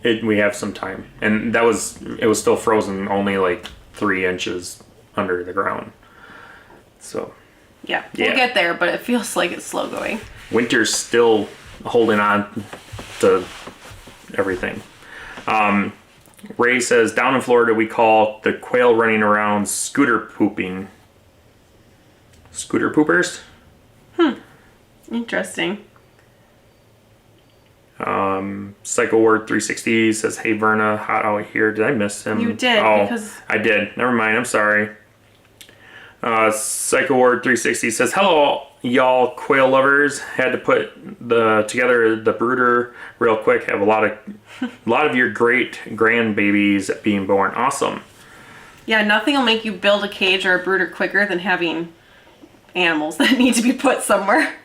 we have some time, and it was still frozen, only like 3 inches under the ground. So yeah, we'll get there, but it feels like it's slow going. Winter's still holding on to everything. Ray says, down in Florida, we call the quail running around scooter pooping. Scooter poopers? Interesting. Psycho Word 360 says, hey, Verna, hot out here. Did I miss him? You did, Oh, because... I did. Never mind. I'm sorry. Psycho Word 360 says, hello, y'all quail lovers. Had to put together the brooder real quick. Have a lot of your great grandbabies being born. Awesome. Yeah, nothing will make you build a cage or a brooder quicker than having animals that need to be put somewhere.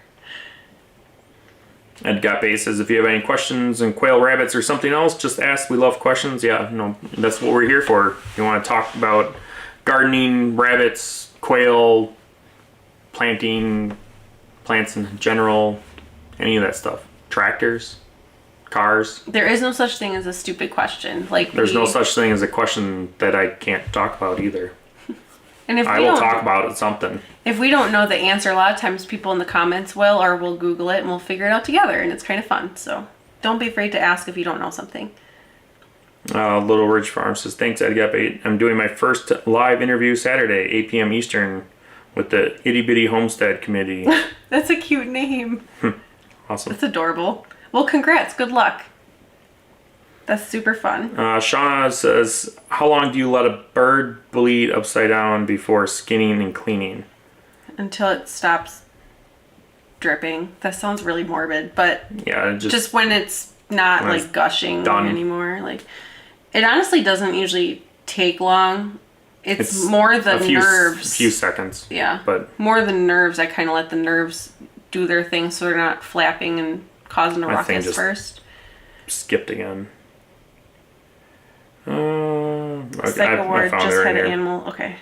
Ed Gape says, if you have any questions on quail, rabbits, or something else, just ask. We love questions. Yeah, no, that's what we're here for. If you want to talk about gardening, rabbits, quail, planting, plants in general, any of that stuff. Tractors, cars. There is no such thing as a stupid question. Like There's no such thing as a question that I can't talk about either. And if I will talk about it something. If we don't know the answer, a lot of times people in the comments will, or we'll Google it and we'll figure it out together, and it's kind of fun. So don't be afraid to ask if you don't know something. Little Ridge Farm says, thanks, Edgap8. I'm doing my first live interview Saturday, 8 p.m. Eastern, with the Itty Bitty Homestead Committee. That's a cute name. Awesome. That's adorable. Well, congrats. Good luck. That's super fun. Shauna says, how long do you let a bird bleed upside down before skinning and cleaning? Until it stops dripping. That sounds really morbid, but yeah, just when it's not like gushing anymore. Like, it honestly doesn't usually take long. It's more the nerves. A few seconds. Yeah. But more the nerves. I kind of let the nerves do their thing so they're not flapping and causing a ruckus first. Skipped again. Okay, Psycho Ward just had an animal. Okay.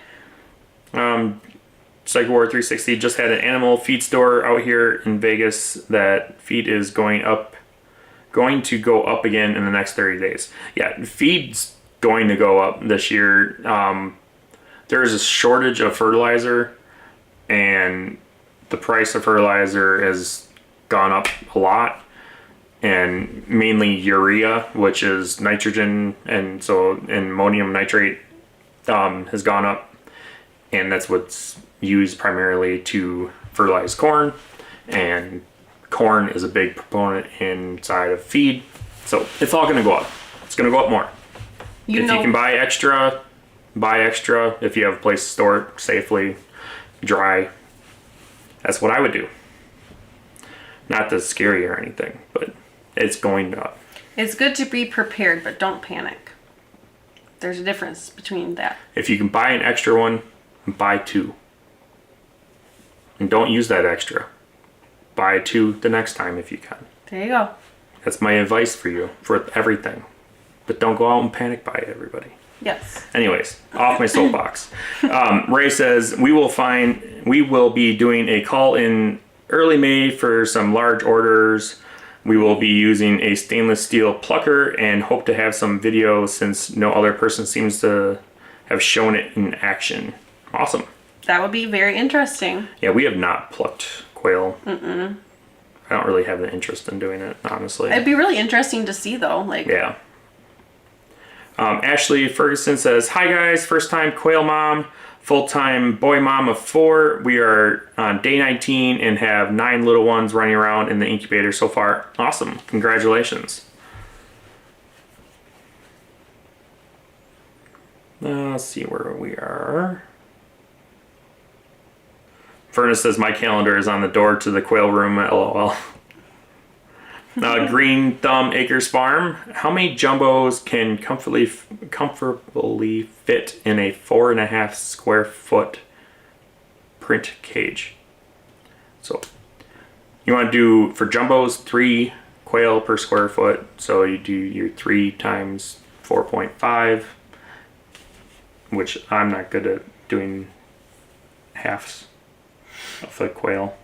Psycho Ward 360 just had an animal feed store out here in Vegas. That feed is going to go up again in the next 30 days. Yeah, feed's going to go up this year. There is a shortage of fertilizer, and the price of fertilizer has gone up a lot. And mainly urea, which is nitrogen, and ammonium nitrate has gone up, and that's what's used primarily to fertilize corn, and corn is a big proponent inside of feed, so it's all going to go up. It's going to go up more. If you can buy extra, buy extra. If you have a place to store it safely, dry, that's what I would do. Not to scare you or anything, but it's going up. It's good to be prepared, but don't panic. There's a difference between that. If you can buy an extra one, buy 2. And don't use that extra. Buy 2 the next time if you can. There you go. That's my advice for you, for everything. But don't go out and panic buy everybody. Yes. Anyways, off my soapbox. Ray says, we will be doing a call in early May for some large orders. We will be using a stainless steel plucker and hope to have some video since no other person seems to have shown it in action. Awesome. That would be very interesting. Yeah, we have not plucked quail. I don't really have the interest in doing it, honestly. It'd be really interesting to see, though. Yeah. Ashley Ferguson says, hi guys, first time quail mom, full-time boy mom of 4. We are on day 19 and have 9 little ones running around in the incubator so far. Awesome. Congratulations. Let's see where we are. Furnace says, my calendar is on the door to the quail room, LOL. Green Thumb Acres Farm. How many jumbos can comfortably fit in a 4.5 square foot print cage? So you want to do, for jumbos, 3 quail per square foot. So you do your 3 times 4.5, which I'm not good at doing halves of a quail.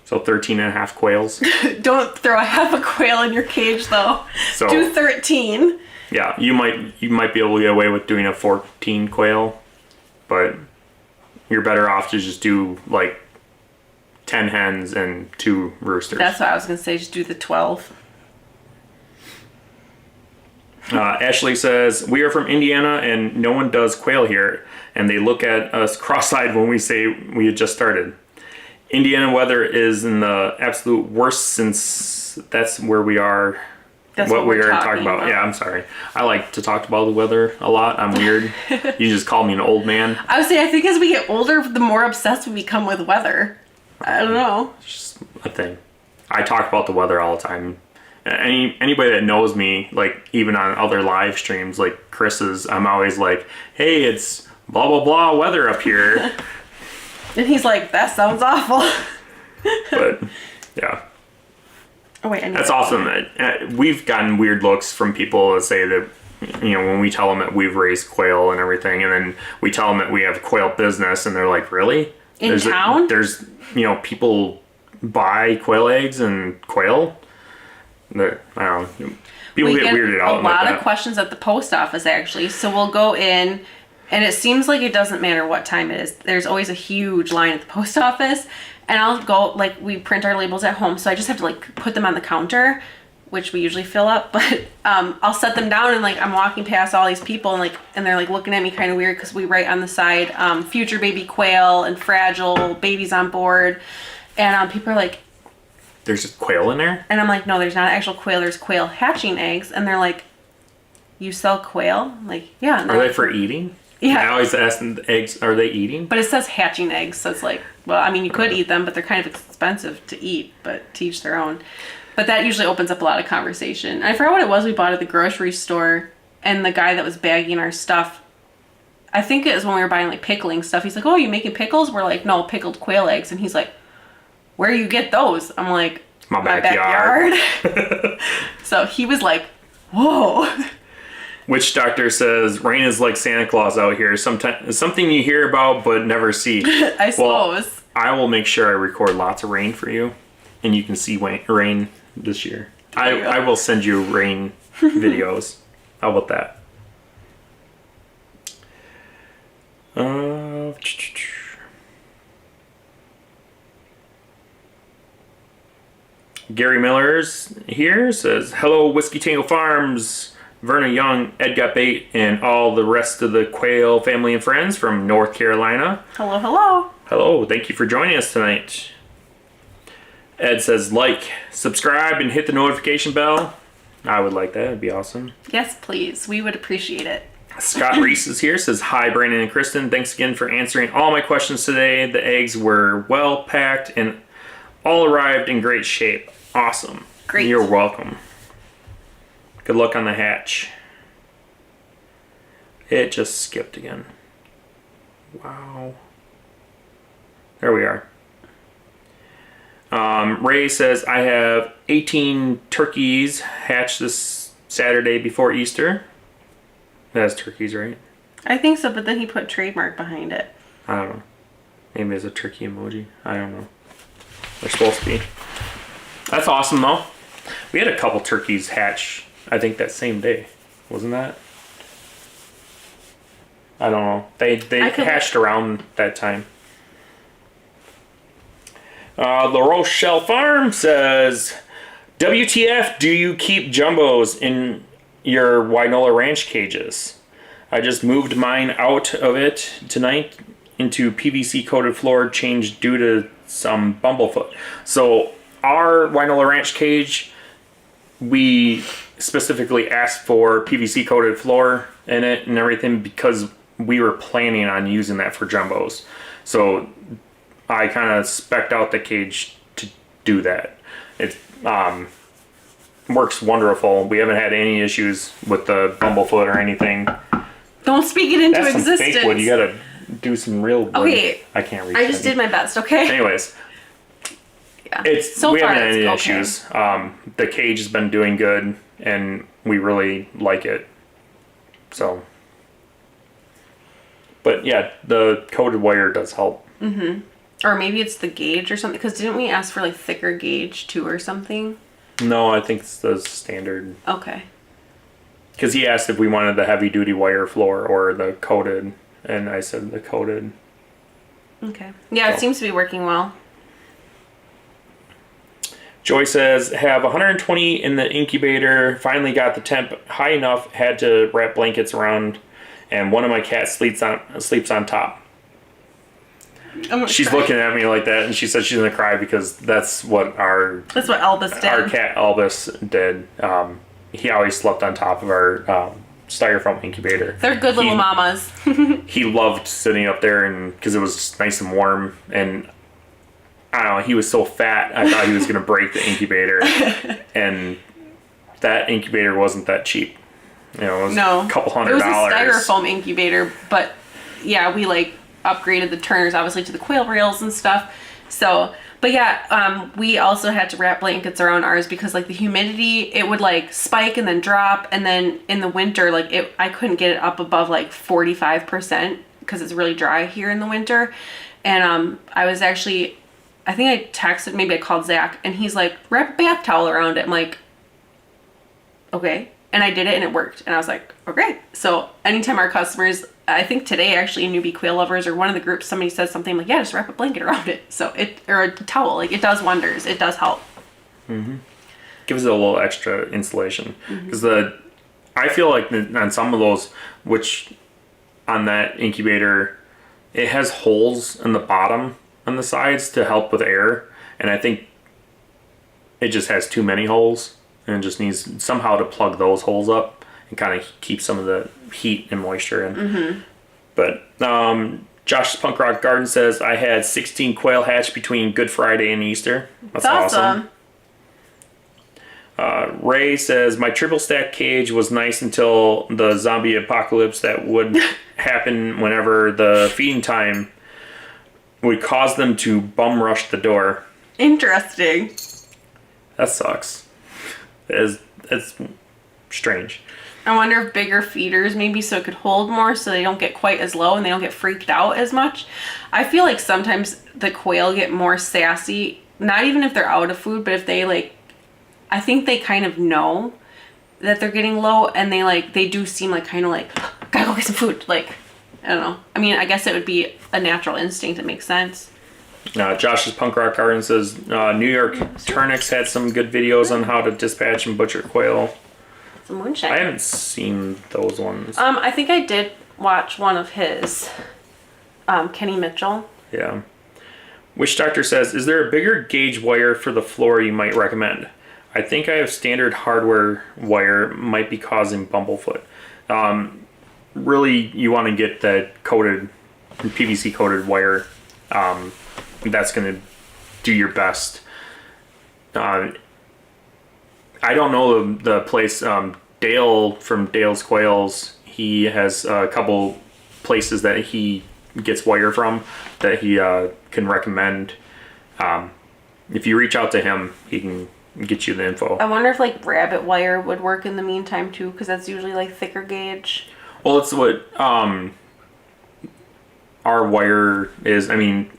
So 13.5 quails. Don't throw a half a quail in your cage though. So, do 13. Yeah, you might be able to get away with doing a 14 quail, but you're better off to just do like 10 hens and 2 roosters. That's what I was gonna say, just do the 12. Ashley says, we are from Indiana and no one does quail here, and they look at us cross-eyed when we say we had just started. Indiana weather is in the absolute worst, since that's where we are. That's what we're talking about. Yeah, I'm sorry. I like to talk about the weather a lot. I'm weird. You just call me an old man. I would say, I think as we get older, the more obsessed we become with weather. I don't know. It's just a thing. I talk about the weather all the time. Anybody that knows me, like even on other live streams, like Chris's, I'm always like, hey, it's blah, blah, blah weather up here. And he's like, that sounds awful. But, yeah. Oh, wait, that's awesome. We've gotten weird looks from people that say that, you know, when we tell them that we've raised quail and everything, and then we tell them that we have a quail business, and they're like, really? In town? There's, you know, people buy quail eggs and quail? I don't know. People get weirded out. A lot of questions at the post office, actually. So we'll go in, and it seems like it doesn't matter what time it is. There's always a huge line at the post office. And I'll go, like, we print our labels at home, so I just have to, like, put them on the counter, which we usually fill up. But I'll set them down, and, like, I'm walking past all these people, and they're, like, looking at me kind of weird because we write on the side, future baby quail and fragile, babies on board. And people are like... There's just quail in there? And I'm like, no, there's not actual quail. There's quail hatching eggs. And they're like, you sell quail? I'm like, yeah. Are they for eating? Yeah. I always ask them, the eggs, are they eating? But it says hatching eggs, so it's like, well, I mean, you could eat them, but they're kind of expensive to eat, but to each their own. But that usually opens up a lot of conversation. I forgot what it was we bought at the grocery store, and the guy that was bagging our stuff, I think it was when we were buying, like, pickling stuff. He's like, oh, you making pickles? We're like, no, pickled quail eggs. And he's like, where do you get those? I'm like, my backyard. So he was like, whoa. Witch Doctor says, rain is like Santa Claus out here. Sometimes something you hear about but never see. I suppose. Well, I will make sure I record lots of rain for you, and you can see rain this year. I will send you rain videos. How about that? Gary Miller's here, says, hello, Whiskey Tango Farms. Verna Young, Ed Got Bait, and all the rest of the Quail family and friends from North Carolina. Hello, hello. Hello, thank you for joining us tonight. Ed says, like, subscribe, and hit the notification bell. I would like that. It'd be awesome. Yes, please. We would appreciate it. Scott Reese is here, says, hi, Brandon and Kristin. Thanks again for answering all my questions today. The eggs were well packed and all arrived in great shape. Awesome. Great. You're welcome. Good luck on the hatch. It just skipped again. Wow. There we are. Ray says, I have 18 turkeys hatched this Saturday before Easter. That's turkeys, right? I think so, but then he put trademark behind it. I don't know. Maybe it's a turkey emoji. I don't know. They're supposed to be. That's awesome, though. We had a couple turkeys hatch, I think, that same day. Wasn't that? I don't know. They hatched around that time. La Rochelle Farm says, WTF, do you keep jumbos in your Wynola Ranch cages? I just moved mine out of it tonight into PVC coated floor change due to some bumblefoot. So our Wynola Ranch cage, we specifically asked for PVC coated floor in it and everything because we were planning on using that for jumbos. So I kind of spec'd out the cage to do that. It works wonderful. We haven't had any issues with the bumblefoot or anything. Don't speak it into That's existence. some fake wood. You gotta do some real wood. Okay. I can't reach. I just did my best, okay? Anyways, Yeah. we haven't had any okay. issues. The cage has been doing good, and we really like it. So, but yeah, the coated wire does help. Mm-hmm. Or maybe it's the gauge or something. Because didn't we ask for like thicker gauge too or something? No, I think it's the standard. Okay. Because he asked if we wanted the heavy duty wire floor or the coated, and I said the coated. Okay. Yeah, it seems to be working well. Joy says, have 120 in the incubator, finally got the temp high enough, had to wrap blankets around, and one of my cats sleeps on top. She's looking at me like that, and she said she's gonna cry because that's what Elvis did. Our cat Elvis did. He always slept on top of our styrofoam incubator. They're good little mamas. He loved sitting up there, and because it was nice and warm, and I don't know, he was so fat, I thought he was gonna break the incubator, and that incubator wasn't that cheap. You know, it was a couple $100. It was a styrofoam incubator, but yeah, we like upgraded the turners obviously to the Quail rails and stuff. So, but yeah, we also had to wrap blankets around ours because like the humidity, it would like spike and then drop, and then in the winter, like I couldn't get it up above like 45% because it's really dry here in the winter. And I was actually, I think I texted, maybe I called Zach, and he's like, wrap a bath towel around it. I'm like, okay. And I did it and it worked. And I was like, okay. So anytime our customers, I think today actually in Newbie Quail Lovers or one of the groups, somebody says something like, yeah, just wrap a blanket around it. So or a towel, like it does wonders. It does help. Mm-hmm. Gives it a little extra insulation. Because I feel like on some of those, which on that incubator, it has holes in the bottom on the sides to help with air. And I think it just has too many holes. And just needs somehow to plug those holes up and kind of keep some of the heat and moisture in. Mm-hmm. But Josh's Punk Rock Garden says, I had 16 quail hatch between Good Friday and Easter. That's awesome. Ray says, my triple stack cage was nice until the zombie apocalypse that would happen whenever the feeding time would cause them to bum rush the door. Interesting. That sucks. It's strange. I wonder if bigger feeders maybe so it could hold more so they don't get quite as low and they don't get freaked out as much. I feel like sometimes the quail get more sassy, not even if they're out of food, but if they like, I think they kind of know that they're getting low, and they do seem like kind of like, gotta go get some food. Like, I don't know. I mean, I guess it would be a natural instinct. It makes sense. Josh's Punk Rock Garden says New York Coturnix had some good videos on how to dispatch and butcher quail. Some moonshine. I haven't seen those ones. I think I did watch one of his. Kenny Mitchell. Yeah. Witch Doctor says, is there a bigger gauge wire for the floor you might recommend? I think I have standard hardware wire, might be causing bumblefoot. Really, you want to get that coated, PVC coated wire. That's going to do your best. I don't know the place. Dale from Dale's Quails, he has a couple places that he gets wire from that he can recommend. If you reach out to him, he can get you the info. I wonder if like rabbit wire would work in the meantime too, because that's usually like thicker gauge. Well, it's what our wire is. I mean,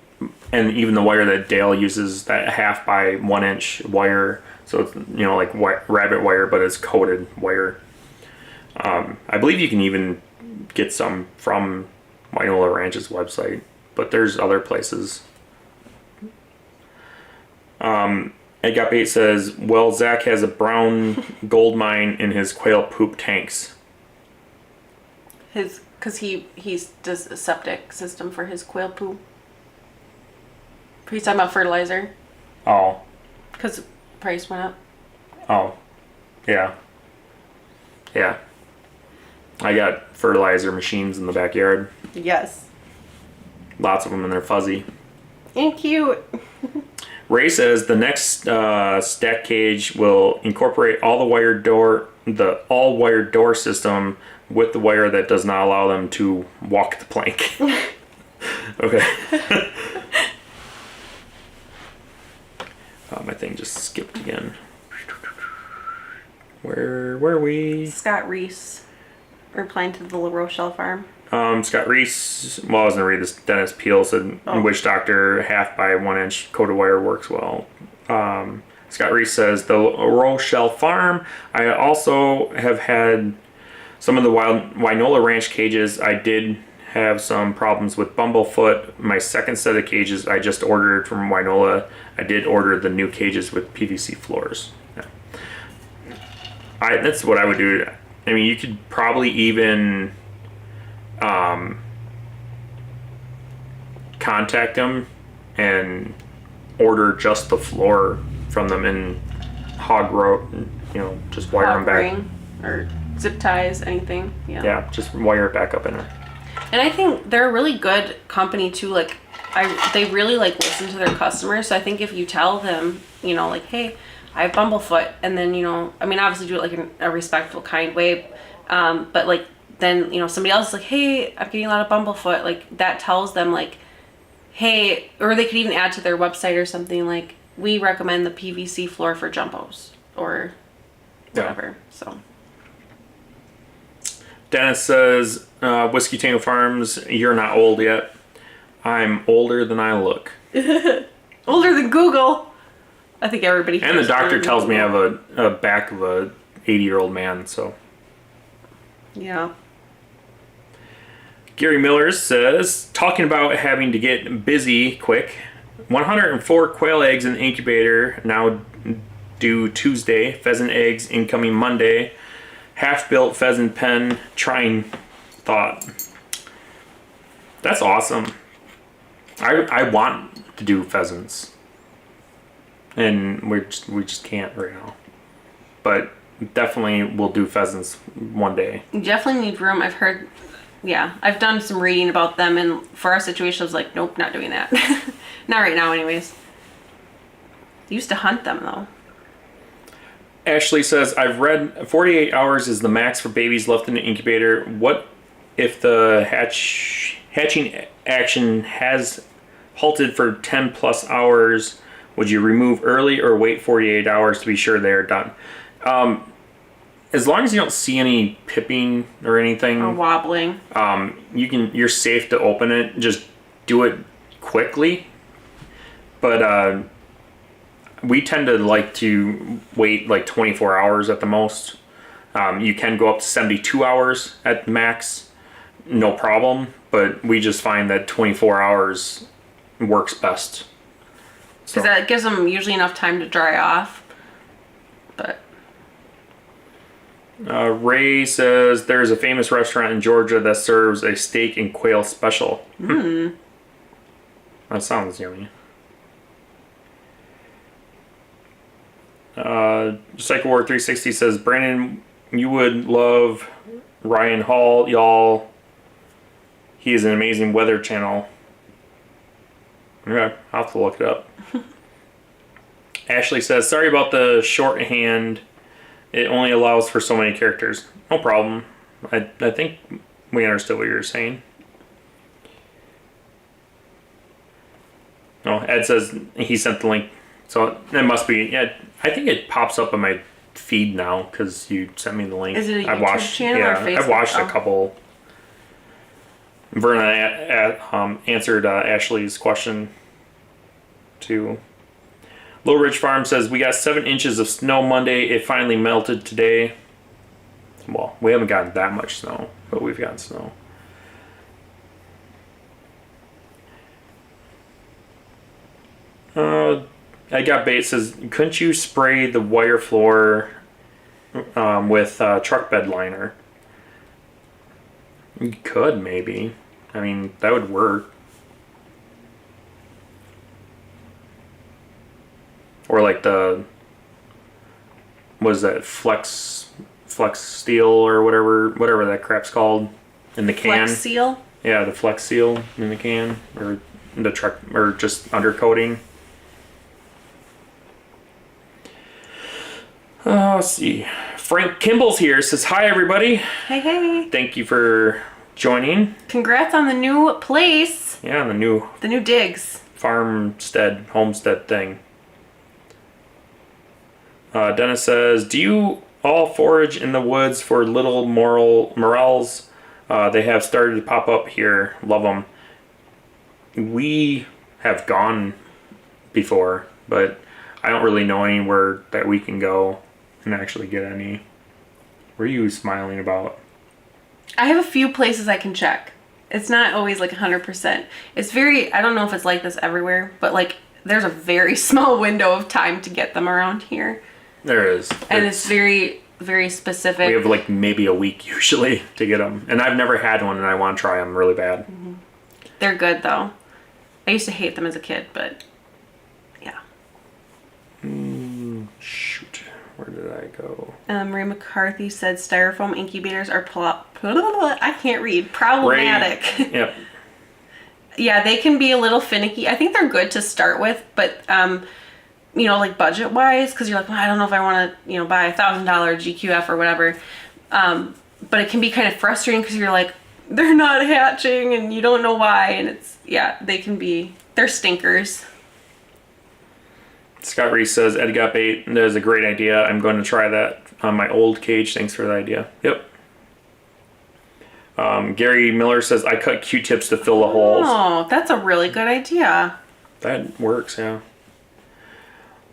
and even the wire that Dale uses, that 1/2 by 1 inch wire. So it's, you know, like rabbit wire, but it's coated wire. I believe you can even get some from Wynola Ranch's website, but there's other places. Ed Got Bait says, well, Zach has a brown gold mine in his quail poop tanks. Because he does a septic system for his quail poo. He's talking about fertilizer. Oh. Because price went up. Oh. Yeah. Yeah. I got fertilizer machines in the backyard. Yes. Lots of them, and they're fuzzy. And cute. Ray says the next stack cage will incorporate all the all-wired door system with the wire that does not allow them to walk the plank. Okay. My thing just skipped again. Where were we? Scott Reese replying to the La Rochelle farm. Scott Reese, well, I was going to read this. Dennis Peel said, Witch Doctor 1/2 by 1 inch coated wire works well. Scott Reese says, the Rochelle farm, I also have had some of the Winola Ranch cages. I did have some problems with Bumblefoot. My second set of cages I just ordered from Winola. I did order the new cages with PVC floors. Yeah. That's what I would do. I mean, you could probably even contact them and order just the floor from them and hog rope, just wire them back. Ring or zip ties, anything. Yeah, just wire it back up in there. And I think they're a really good company too. Like, they really listen to their customers. So I think if you tell them, like, hey, I have Bumblefoot, and then I mean, obviously do it in a respectful, kind way, but then somebody else is like, hey, I'm getting a lot of Bumblefoot. That tells them hey, or they could even add to their website or something we recommend the PVC floor for jumbos or whatever. Yeah. So. Dennis says, Whiskey Tango Farms, you're not old yet. I'm older than I look. Older than Google. I think everybody. And the doctor tells me I have a back of a 80-year-old man, so. Yeah. Gary Miller says, talking about having to get busy quick. 104 quail eggs in the incubator, now due Tuesday. Pheasant eggs incoming Monday. Half-built pheasant pen, trying thought. That's awesome. I want to do pheasants. And we just can't right now. But definitely we'll do pheasants one day. You definitely need room. I've heard, I've done some reading about them, and for our situation, I was like, nope, not doing that. Not right now anyways. I used to hunt them though. Ashley says, I've read 48 hours is the max for babies left in the incubator. What if the hatching action has halted for 10 plus hours? Would you remove early or wait 48 hours to be sure they are done? As long as you don't see any pipping or anything, or wobbling, you're safe to open it. Just do it quickly. But we tend to like to wait 24 hours at the most. You can go up to 72 hours at max, no problem. But we just find that 24 hours works best. Because that gives them usually enough time to dry off. But Ray says there's a famous restaurant in Georgia that serves a steak and quail special. That sounds yummy. Psycho War 360 says, Brandon, you would love Ryan Hall, y'all. He is an amazing weather channel. Okay, I'll have to look it up. Ashley says, sorry about the shorthand. It only allows for so many characters. No problem. I think we understood what you were saying. Oh, Ed says he sent the link. So it must be, I think it pops up on my feed now because you sent me the link. Is it a YouTube channel or Facebook? I've watched a couple. Vernon answered Ashley's question too. Low Ridge Farm says, we got 7 inches of snow Monday. It finally melted today. Well, we haven't gotten that much snow, but we've gotten snow. I got bait says, couldn't you spray the wire floor with truck bed liner? You could, maybe. I mean, that would work. Or like what is that, flex steel or whatever that crap's called in the can. Flex seal? Yeah, the flex seal in the can, or the truck, or just undercoating. Let's see. Frank Kimball's here. Says hi, everybody. Hey. Thank you for joining. Congrats on the new place. Yeah, the new digs. homestead thing. Dennis says, do you all forage in the woods for little morels? They have started to pop up here. Love them. We have gone before, but I don't really know anywhere that we can go and actually get any. What are you smiling about? I have a few places I can check. It's not always like 100%. It's very, I don't know if it's like this everywhere, but like there's a very small window of time to get them around here. There is. And it's very, very specific. We have like maybe a week usually to get them. And I've never had one and I want to try them really bad. Mm-hmm. They're good though. I used to hate them as a kid, but yeah. Shoot. Where did I go? Ray McCarthy said styrofoam incubators are I can't read. Problematic. Yep. Yeah, they can be a little finicky. I think they're good to start with, but you know, like budget wise, because you're like, well, I don't know if I want to, you know, buy $1,000 GQF or whatever. But it can be kind of frustrating because you're like, they're not hatching and you don't know why, and it's, yeah, they're stinkers. Scott Reese says, Ed got bait. That is a great idea. I'm going to try that on my old cage. Thanks for the idea. Yep. Gary Miller says, I cut Q-tips to fill the holes. Oh, that's a really good idea. That works, yeah.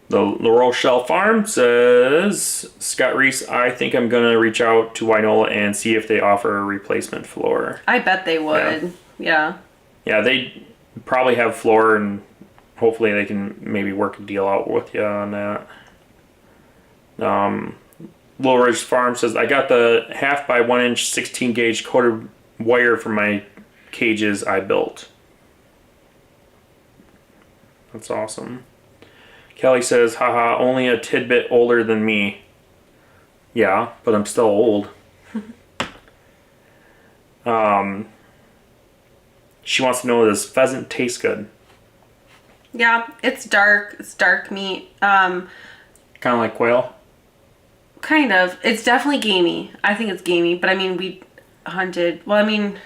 The Laurel Shell Farm says, Scott Reese, I think I'm going to reach out to Wynola and see if they offer a replacement floor. I bet they would. Yeah. Yeah, they probably have floor, and hopefully they can maybe work a deal out with you on that. Little Ridge Farm says, I got the 1/2 by 1 inch 16 gauge coated wire for my cages I built. That's awesome. Kelly says, haha, only a tidbit older than me. Yeah, but I'm still old. She wants to know, does pheasant taste good? Yeah, it's dark. It's dark meat. Kind of like quail? Kind of. It's definitely gamey. I think it's gamey, but I mean, we hunted, well, I mean,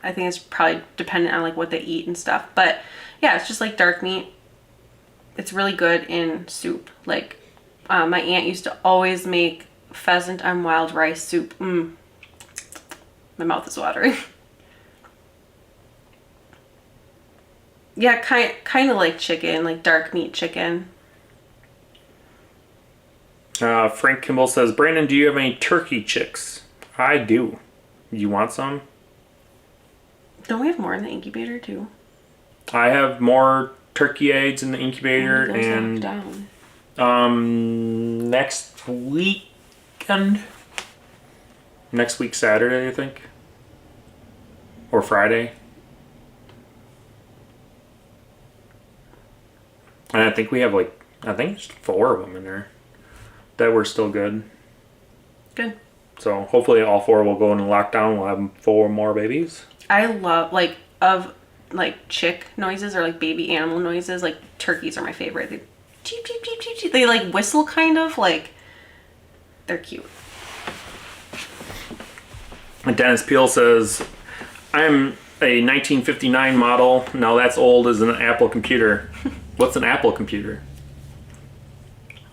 I think it's probably dependent on like what they eat and stuff, but yeah, it's just like dark meat. It's really good in soup. Like, my aunt used to always make pheasant on wild rice soup. My mouth is watering. Yeah, kind of like chicken, like dark meat chicken. Frank Kimball says, Brandon, do you have any turkey chicks? I do. You want some? Don't we have more in the incubator too? I have more turkey eggs in the incubator, and next weekend, next week Saturday, I think, or Friday. And I think we have I think there's 4 of them in there that were still good. Good. So hopefully all 4 will go into lockdown. We'll have 4 more babies. I love, chick noises or like baby animal noises. Like turkeys are my favorite. They cheep, cheep, cheep, cheep, cheep. They like whistle kind of, like, they're cute. And Dennis Peel says, I'm a 1959 model. Now that's old as an Apple computer. What's an Apple computer?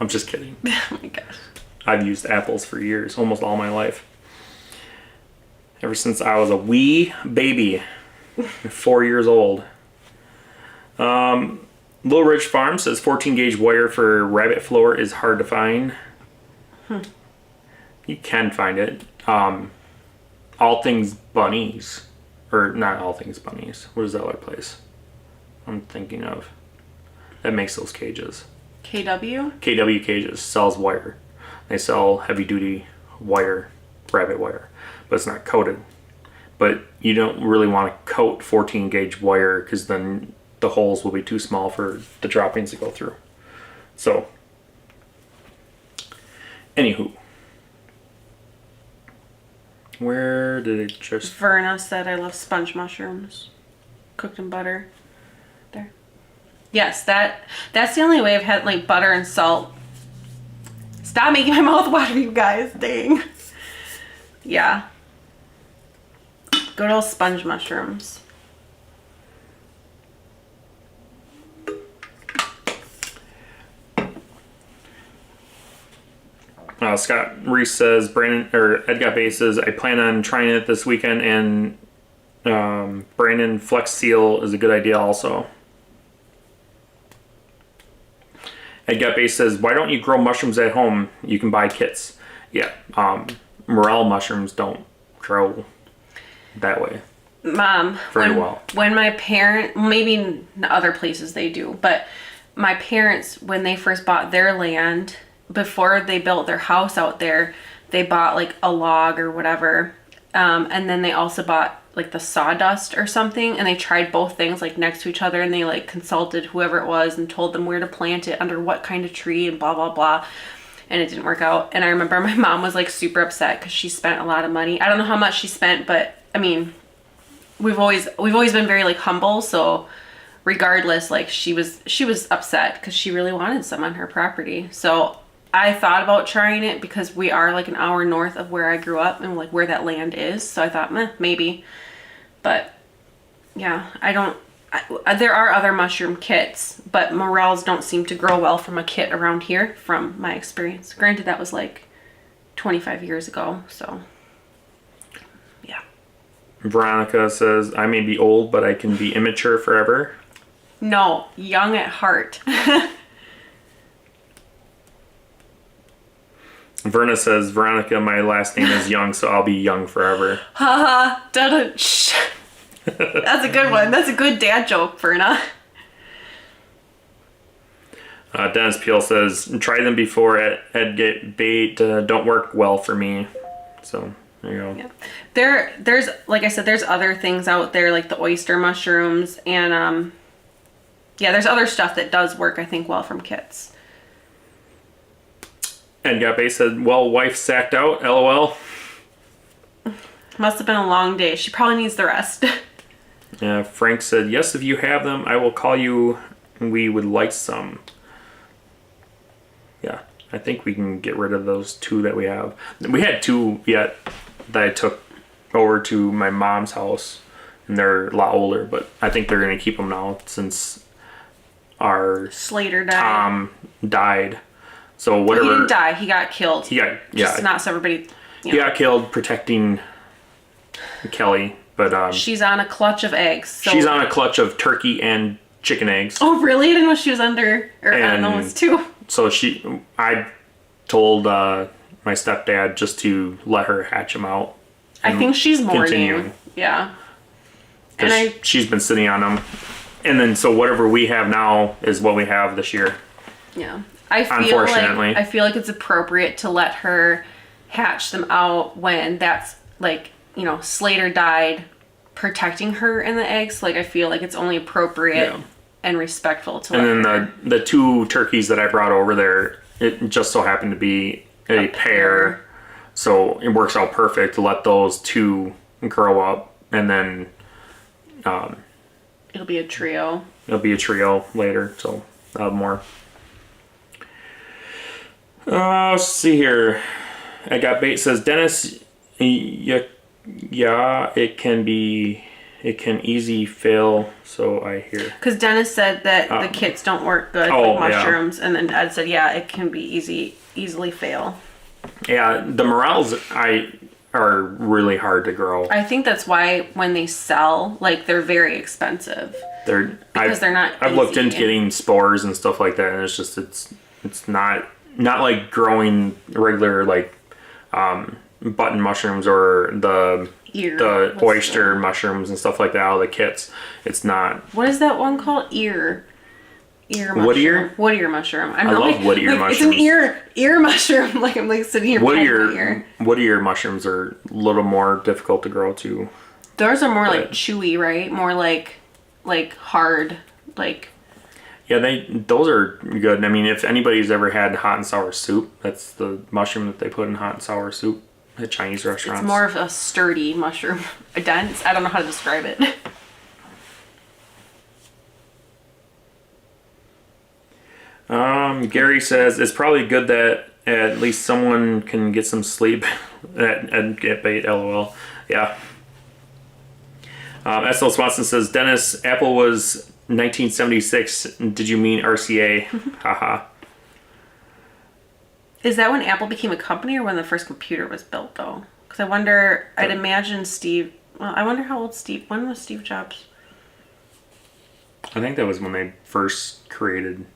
I'm just kidding. Oh my gosh. I've used Apples for years, almost all my life. Ever since I was a wee baby, 4 years old. Little Ridge Farm says 14 gauge wire for rabbit floor is hard to find. You can find it. All Things Bunnies. Or not All Things Bunnies. What is that other place I'm thinking of? that makes those cages. KW? KW Cages sells wire. They sell heavy duty wire, rabbit wire, but it's not coated. But you don't really want to coat 14 gauge wire because then the holes will be too small for the droppings to go through. So, anywho. Where did it just... Verna said I love sponge mushrooms. Cooked in butter. There. Yes, that's the only way I've had like butter and salt. Stop making my mouth water, you guys. Dang. Yeah. Good old sponge mushrooms. Scott Reese says, Ed got bases. I plan on trying it this weekend, and Brandon Flex Seal is a good idea also. Ed got base says, why don't you grow mushrooms at home? You can buy kits. Yeah, morel mushrooms don't grow that way. Mom, when my parent, maybe in other places they do, but my parents, when they first bought their land, before they built their house out there, they bought like a log or whatever, and then they also bought like the sawdust or something, and they tried both things like next to each other, and they like consulted whoever it was and told them where to plant it under what kind of tree and blah blah blah, and it didn't work out. And I remember my mom was like super upset because she spent a lot of money. I don't know how much she spent, but I mean, we've always been very like humble, so regardless, like she was upset because she really wanted some on her property. So I thought about trying it because we are like an hour north of where I grew up and like where that land is. So I thought, maybe. But yeah, there are other mushroom kits, but morels don't seem to grow well from a kit around here from my experience. Granted, that was like 25 years ago. So yeah. Veronica says, I may be old, but I can be immature forever. No, young at heart. Verna says, Veronica, my last name is Young, so I'll be young forever. Haha, That's a good one. That's a good dad joke, Verna. Dennis Peel says, try them before Ed get bait. Don't work well for me. So, there you go. Yeah. There's, like I said, there's other things out there, like the oyster mushrooms, and, there's other stuff that does work, I think, well from kits. And Gabe said, well, wife sacked out, LOL. Must have been a long day. She probably needs the rest. Yeah, Frank said, yes, if you have them, I will call you. We would like some. Yeah, I think we can get rid of those two that we have. We had two yet that I took over to my mom's house, and they're a lot older, but I think they're going to keep them now since our Slater died. Tom died. So whatever. He didn't die. He got killed. Just not so everybody. He got killed protecting Kelly, but she's on a clutch of eggs. So. She's on a clutch of turkey and chicken eggs. Oh really? I didn't know she was under. Or I don't know, it's two. So I told my stepdad just to let her hatch them out. I think she's mourning. Yeah. And she's been sitting on them, and then so whatever we have now is what we have this year. Yeah. I feel like it's appropriate to let her hatch them out when that's like, Slater died protecting her in the eggs. Like I feel like it's only appropriate and respectful to let her. And then the two turkeys that I brought over there, it just so happened to be a pair. So it works out perfect to let those two grow up, and then it'll be a trio. It'll be a trio later, so I'll have more. Let's see here. I got bait says, Dennis, it can easy fail, so I hear. Because Dennis said that the kits don't work good with mushrooms, and then Ed said, it can be easily fail. Yeah, the morels are really hard to grow. I think that's why when they sell, like they're very expensive. They're not. I've looked into getting spores and stuff like that, and it's just it's not like growing regular like button mushrooms or the oyster mushrooms and stuff like that out of the kits. It's not. What is that one called? Ear. Ear mushroom. Wood ear? Wood ear mushroom. I love wood ear mushrooms. It's an ear mushroom. Like I'm like sitting here petting my ear. Wood ear mushrooms are a little more difficult to grow too. Those are more like chewy, right? More like hard, like. Yeah, those are good. I mean, if anybody's ever had hot and sour soup, that's the mushroom that they put in hot and sour soup at Chinese restaurants. It's more of a sturdy mushroom. A dense. I don't know how to describe it. Gary says it's probably good that at least someone can get some sleep and get bait. LOL. Yeah. S.L. Swanson says, Dennis, Apple was 1976. Did you mean RCA? Haha. Is that when Apple became a company or when the first computer was built, though? Because I wonder, I'd imagine Steve, well, I wonder how old when was Steve Jobs? I think that was when they first created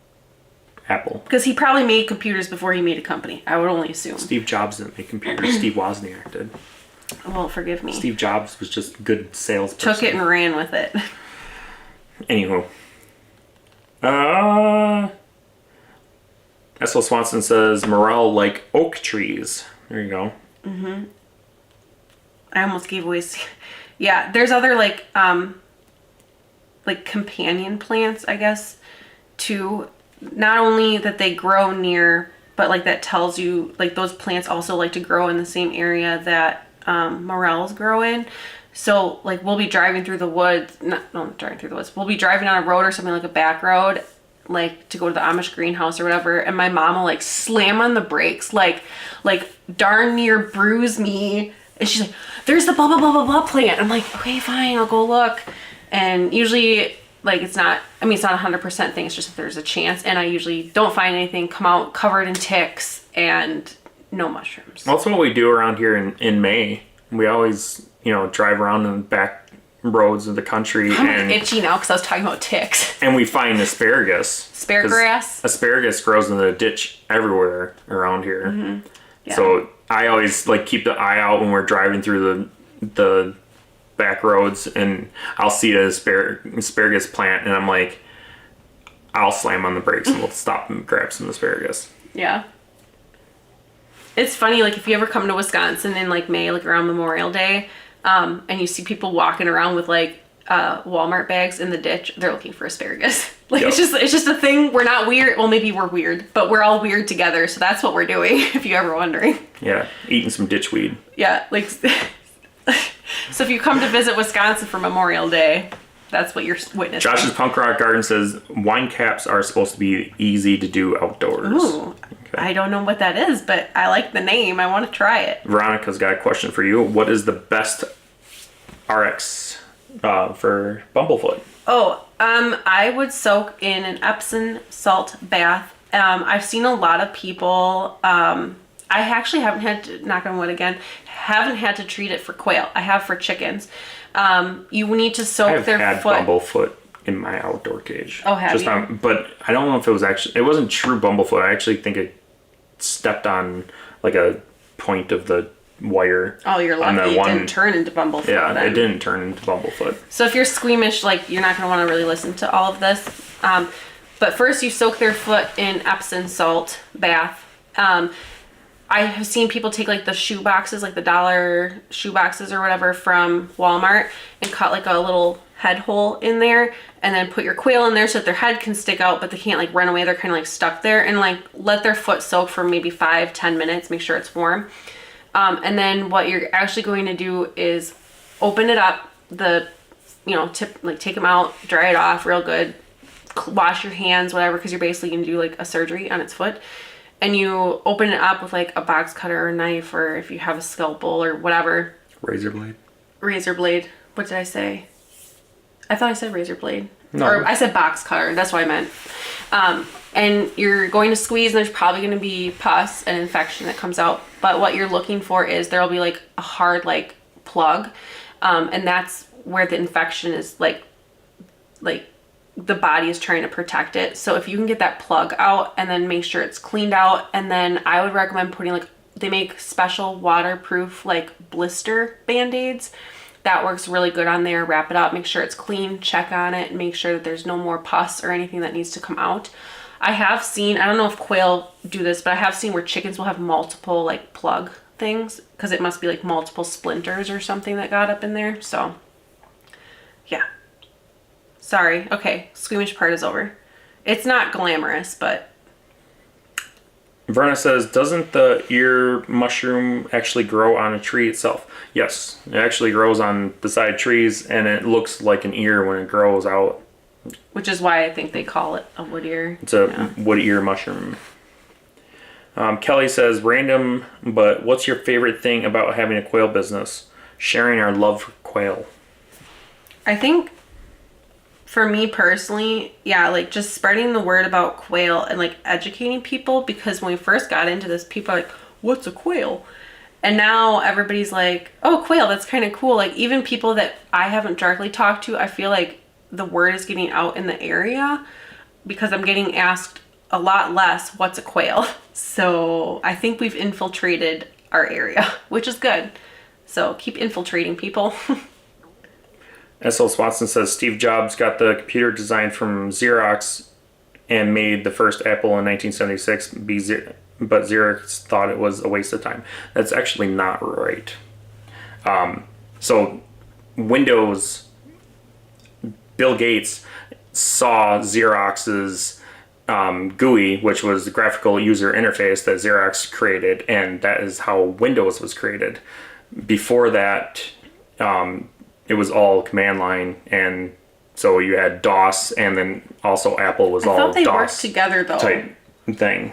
Apple. Because he probably made computers before he made a company. I would only assume. Steve Jobs didn't make computers. Steve Wozniak did. Well, forgive me. Steve Jobs was just a good salesperson. Took it and ran with it. Anywho. S.L. Swanson says, morel like oak trees. There you go. Mm-hmm. I almost gave away... Yeah, there's other like companion plants, I guess, too. Not only that they grow near, but like that tells you, like those plants also like to grow in the same area that morels grow in. So like we'll be driving through the woods, not driving through the woods. We'll be driving on a road or something like a back road, like to go to the Amish greenhouse or whatever. And my mom will like slam on the brakes, like darn near bruise me. And she's like, there's the blah, blah, blah, blah, blah plant. I'm like, okay, fine, I'll go look. And usually like it's not a 100% thing. It's just if there's a chance. And I usually don't find anything, come out covered in ticks and no mushrooms. Well, that's what we do around here in May. We always, drive around in the back roads of the country. I'm itchy now because I was talking about ticks. And we find asparagus. Asparagus? Asparagus grows in the ditch everywhere around here. Mm-hmm. Yeah. So I always keep the eye out when we're driving through the back roads, and I'll see an asparagus plant, and I'm like, I'll slam on the brakes and we'll stop and grab some asparagus. Yeah. It's funny, like if you ever come to Wisconsin in like May, like around Memorial Day, and you see people walking around with like Walmart bags in the ditch, they're looking for asparagus. Like Yep. it's just a thing. We're not weird. Well, maybe we're weird, but we're all weird together. So that's what we're doing. If you're ever wondering. Yeah, eating some ditchweed. Yeah, like so if you come to visit Wisconsin for Memorial Day, that's what you're witnessing. Josh's Punk Rock Garden says wine caps are supposed to be easy to do outdoors. Ooh, okay. I don't know what that is, but I like the name. I want to try it. Veronica's got a question for you. What is the best RX for Bumblefoot? Oh, I would soak in an Epsom salt bath. I've seen a lot of people. I actually haven't had to, knock on wood again, haven't had to treat it for quail. I have for chickens. You need to soak their foot. I've had Bumblefoot in my outdoor cage. Oh, have you? But I don't know if it wasn't true Bumblefoot. I actually think it stepped on like a point of the wire. Oh, you're lucky it didn't turn into Bumblefoot. Yeah, then. It didn't turn into Bumblefoot. So if you're squeamish, like you're not going to want to really listen to all of this. But first you soak their foot in Epsom salt bath. I have seen people take like the shoe boxes, like the $1 shoe boxes or whatever from Walmart, and cut like a little head hole in there, and then put your quail in there so that their head can stick out, but they can't like run away. They're kind of like stuck there, and like let their foot soak for maybe 5-10 minutes. Make sure it's warm. And then what you're actually going to do is open it up, take them out, dry it off real good, wash your hands, whatever, because you're basically going to do like a surgery on its foot. And you open it up with like a box cutter or a knife, or if you have a scalpel or whatever. Razor blade. Razor blade. What did I say? I thought I said razor blade. No. Or I said box cutter. That's what I meant. And you're going to squeeze, and there's probably going to be pus and infection that comes out. But what you're looking for is there'll be like a hard like plug. And that's where the infection is like the body is trying to protect it. So if you can get that plug out and then make sure it's cleaned out, and then I would recommend putting they make special waterproof like blister band-aids That works really good on there. Wrap it up, make sure it's clean, check on it, make sure that there's no more pus or anything that needs to come out. I have seen, I don't know if quail do this, but I have seen where chickens will have multiple like plug things because it must be like multiple splinters or something that got up in there. So yeah. Sorry. Okay. Squeamish part is over. It's not glamorous, but. Verna says, doesn't the ear mushroom actually grow on a tree itself? Yes, it actually grows on beside trees, and it looks like an ear when it grows out. Which is why I think they call it a wood ear. It's a wood ear mushroom. Kelly says, random, but what's your favorite thing about having a quail business? Sharing our love for quail. I think for me personally, yeah, like just spreading the word about quail and like educating people, because when we first got into this, people are like, what's a quail? And now everybody's like, oh, quail, that's kind of cool. Like even people that I haven't directly talked to, I feel like the word is getting out in the area because I'm getting asked a lot less, what's a quail? So I think we've infiltrated our area, which is good. So keep infiltrating people. S.L. Swanson says, Steve Jobs got the computer design from Xerox and made the first Apple in 1976, but Xerox thought it was a waste of time. That's actually not right. So Windows, Bill Gates saw Xerox's GUI, which was the graphical user interface that Xerox created, and that is how Windows was created. Before that, it was all command line, and so you had DOS, and then also Apple was all DOS. I thought they worked together though. Type thing.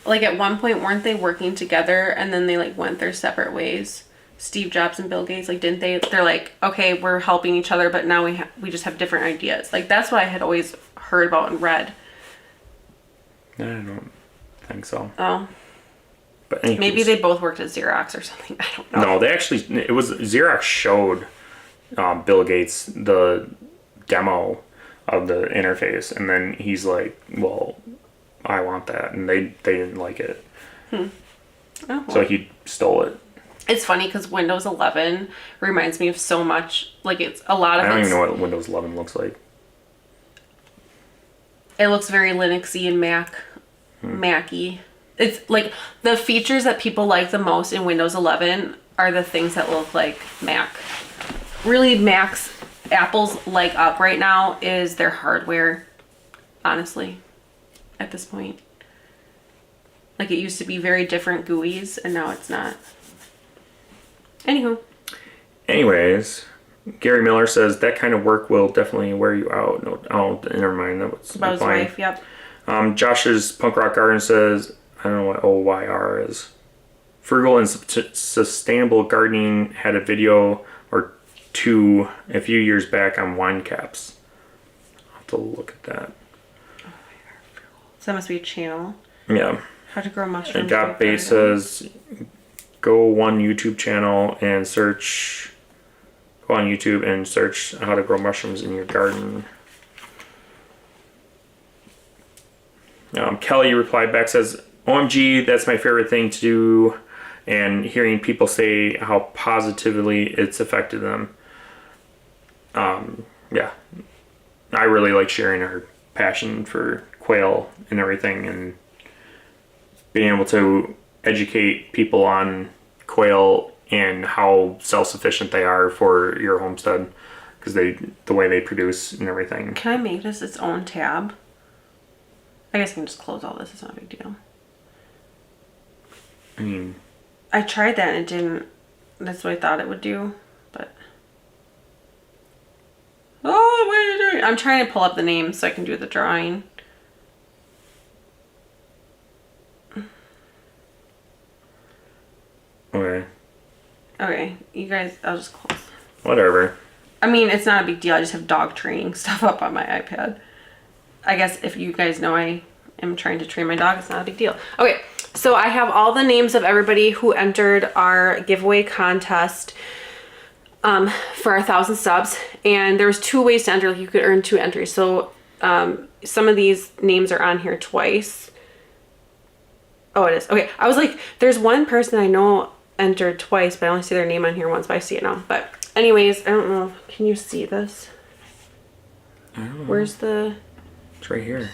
Like at one point, weren't they working together, and then they like went their separate ways? Steve Jobs and Bill Gates, like didn't they? They're like, okay, we're helping each other, but now we just have different ideas. Like that's what I had always heard about and read. I don't think so. Oh. But maybe they both worked at Xerox or something. I don't know. No, they actually, it was Xerox showed Bill Gates the demo of the interface, and then he's like, well, I want that, and they didn't like it. Oh, well. So he stole it. It's funny because Windows 11 reminds me of so much, like it's a lot of I don't even know what Windows 11 looks like. It looks very Linuxy and Mac-y. It's like the features that people like the most in Windows 11 are the things that look like Mac. Really, Apple's leg up right now is their hardware, honestly, at this point. Like it used to be very different GUIs, and now it's not. Anywho. Anyways, Gary Miller says that kind of work will definitely wear you out. No, oh, never mind. That was about his wife, yep. Josh's Punk Rock Garden says, I don't know what OYR is. Frugal and Sustainable Gardening had a video or two a few years back on wine caps. I'll have to look at that. So that must be a channel. Yeah. How to grow mushrooms. And Got Bait says, go one YouTube channel and search, go on YouTube and search how to grow mushrooms in your garden. Kelly replied back, says, OMG, that's my favorite thing to do, and hearing people say how positively it's affected them. Yeah, I really like sharing our passion for quail and everything, and being able to educate people on quail and how self-sufficient they are for your homestead, because the way they produce and everything. Can I make this its own tab? I guess I can just close all this. It's not a big deal. I mean, I tried that and it didn't. That's what I thought it would do, but. Oh, what are you doing? I'm trying to pull up the names so I can do the drawing. Okay. Okay, you guys, I'll just close. Whatever. I mean, it's not a big deal. I just have dog training stuff up on my iPad. I guess if you guys know I am trying to train my dog, it's not a big deal. Okay, so I have all the names of everybody who entered our giveaway contest for 1,000 subs. And there was 2 ways to enter. You could earn 2 entries. So some of these names are on here twice. Oh, it is. Okay, I was like, there's one person I know entered twice, but I only see their name on here once, but I see it now. But anyways, I don't know. Can you see this? I don't know. Where's the... It's right here.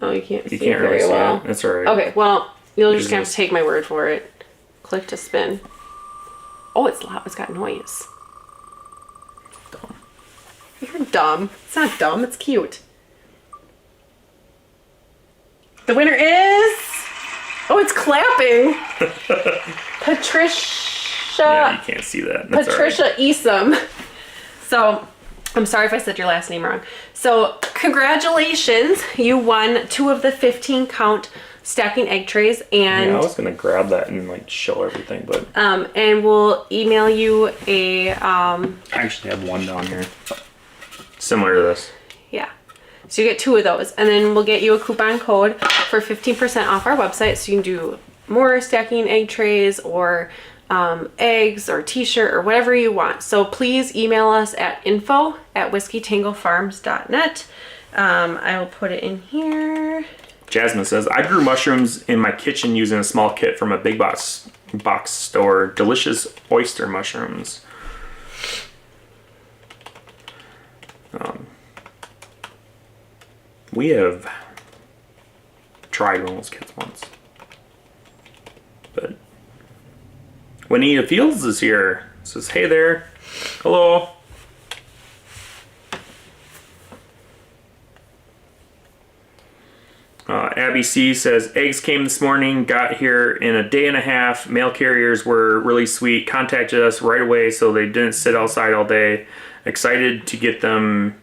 Oh, you can't see it really very see well. it. That's all right. Okay, well, you'll just have to take my word for it. Click to spin. Oh, it's loud. It's got noise. Dumb. You're dumb. It's not dumb. It's cute. The winner is... Oh, it's clapping. Patricia. Yeah, you can't see that. That's Patricia Esom. So, I'm sorry if I said your last name wrong. So, congratulations. You won 2 of the 15 count stacking egg trays, and Yeah, I was gonna grab that and like show everything, but and we'll email you a I actually have one down here, similar to this. yeah. So you get 2 of those, and then we'll get you a coupon code for 15% off our website, so you can do more stacking egg trays or eggs or t-shirt or whatever you want. So please email us at info@whiskeytangofarms.net. I will put it in here. Jasmine says, I grew mushrooms in my kitchen using a small kit from a big box store. Delicious oyster mushrooms. We have tried one of those kits once. But Juanita Fields is here. Says, hey there. Hello. Abby C says, eggs came this morning, got here in a day and a half. Mail carriers were really sweet, contacted us right away so they didn't sit outside all day. Excited to get them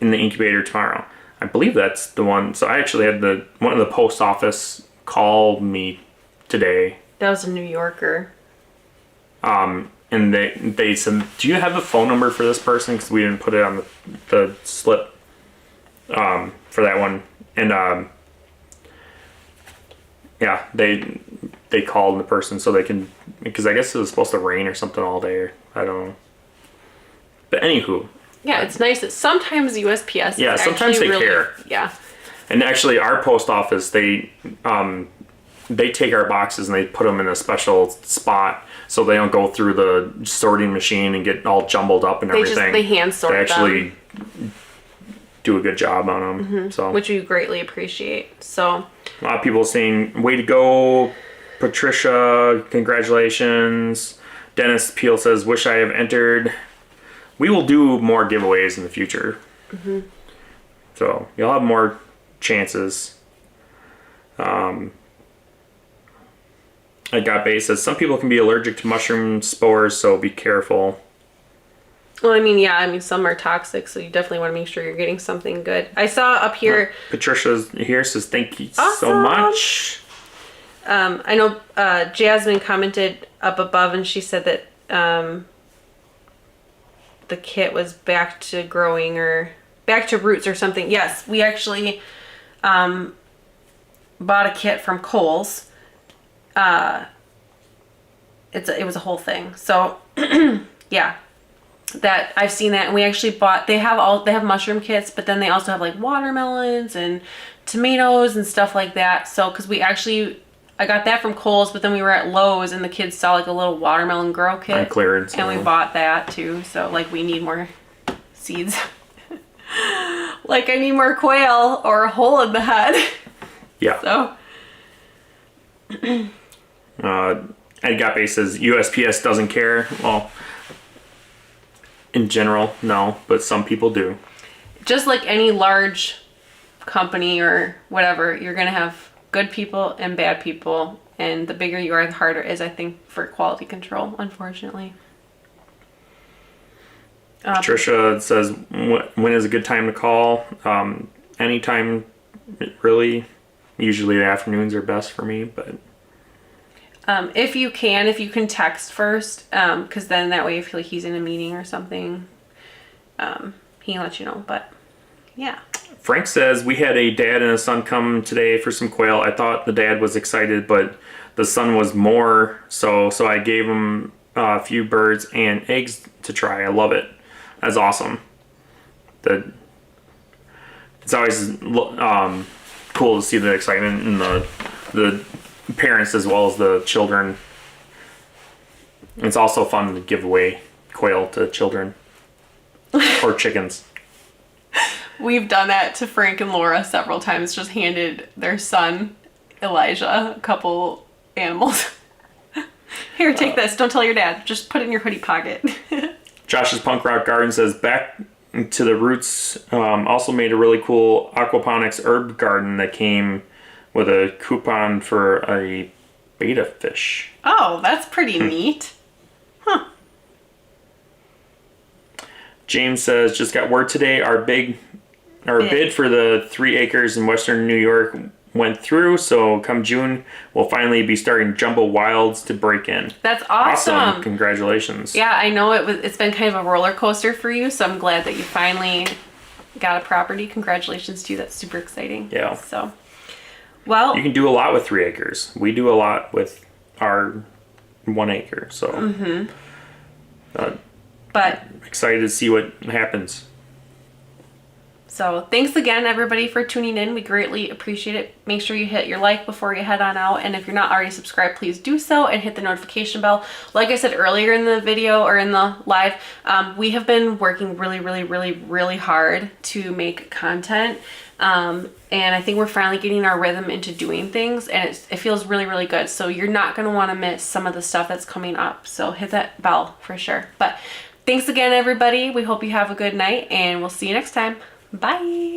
in the incubator tomorrow. I believe that's the one. So I actually had one of the post office call me today. That was a New Yorker. And they said, do you have a phone number for this person? Because we didn't put it on the slip for that one. And yeah, they called the person so they can, because I guess it was supposed to rain or something all day. I don't know. But anywho. Yeah, it's nice that sometimes USPS Yeah, sometimes they care. Yeah. And actually our post office, they take our boxes and they put them in a special spot so they don't go through the sorting machine and get all jumbled up and everything. They hand sort them. They actually them. Do a good job on them. Mm-hmm. So, which we greatly appreciate. So a lot of people saying, way to go, Patricia, congratulations. Dennis Peel says, wish I have entered. We will do more giveaways in the future. Mm-hmm. So you'll have more chances. Agape says, some people can be allergic to mushroom spores, so be careful. Well, I mean, some are toxic, so you definitely want to make sure you're getting something good. I saw up here... Patricia's here, says, thank you so much. I know Jasmine commented up above, and she said that the kit was back to growing or back to roots or something. Yes, we actually bought a kit from Kohl's. It was a whole thing. So, yeah. That I've seen that, and we actually bought. They have mushroom kits, but then they also have like watermelons and tomatoes and stuff like that. So, because I got that from Kohl's, but then we were at Lowe's and the kids saw like a little watermelon grow kit on clearance, and we bought that too. So, like, we need more seeds. Like, I need more quail or a hole in the head. Yeah. So. Agape says USPS doesn't care. Well. In general, no, but some people do. Just like any large company or whatever, you're going to have good people and bad people. And the bigger you are, the harder it is, I think, for quality control, unfortunately. Patricia says, when is a good time to call? Anytime, really. Usually the afternoons are best for me, but... if you can text first, because then that way if he's in a meeting or something, he can let you know, but yeah. Frank says, we had a dad and a son come today for some quail. I thought the dad was excited, but the son was more, so I gave him a few birds and eggs to try. I love it. That's awesome. It's always cool to see the excitement and the parents as well as the children. It's also fun to give away quail to children or chickens. We've done that to Frank and Laura several times, just handed their son, Elijah, a couple animals. Here, take this. Don't tell your dad. Just put it in your hoodie pocket. Josh's Punk Rock Garden says, back to the roots, also made a really cool aquaponics herb garden that came with a coupon for a betta fish. Oh, that's pretty neat. Huh. James says, just got word today, our bid for the 3 acres in western New York went through, so come June, we'll finally be starting Jumbo Wilds to break in. That's awesome. Congratulations. Yeah, I know it's been kind of a roller coaster for you, so I'm glad that you finally got a property. Congratulations to you. That's super exciting. Yeah. So, well, you can do a lot with 3 acres. We do a lot with our 1 acre, so but excited to see what happens. So thanks again, everybody, for tuning in. We greatly appreciate it. Make sure you hit your like before you head on out. And if you're not already subscribed, please do so and hit the notification bell. Like I said earlier in the video or in the live, we have been working really hard to make content. And I think we're finally getting our rhythm into doing things, and it feels really good. So you're not going to want to miss some of the stuff that's coming up. So hit that bell for sure. But thanks again, everybody. We hope you have a good night, and we'll see you next time. Bye.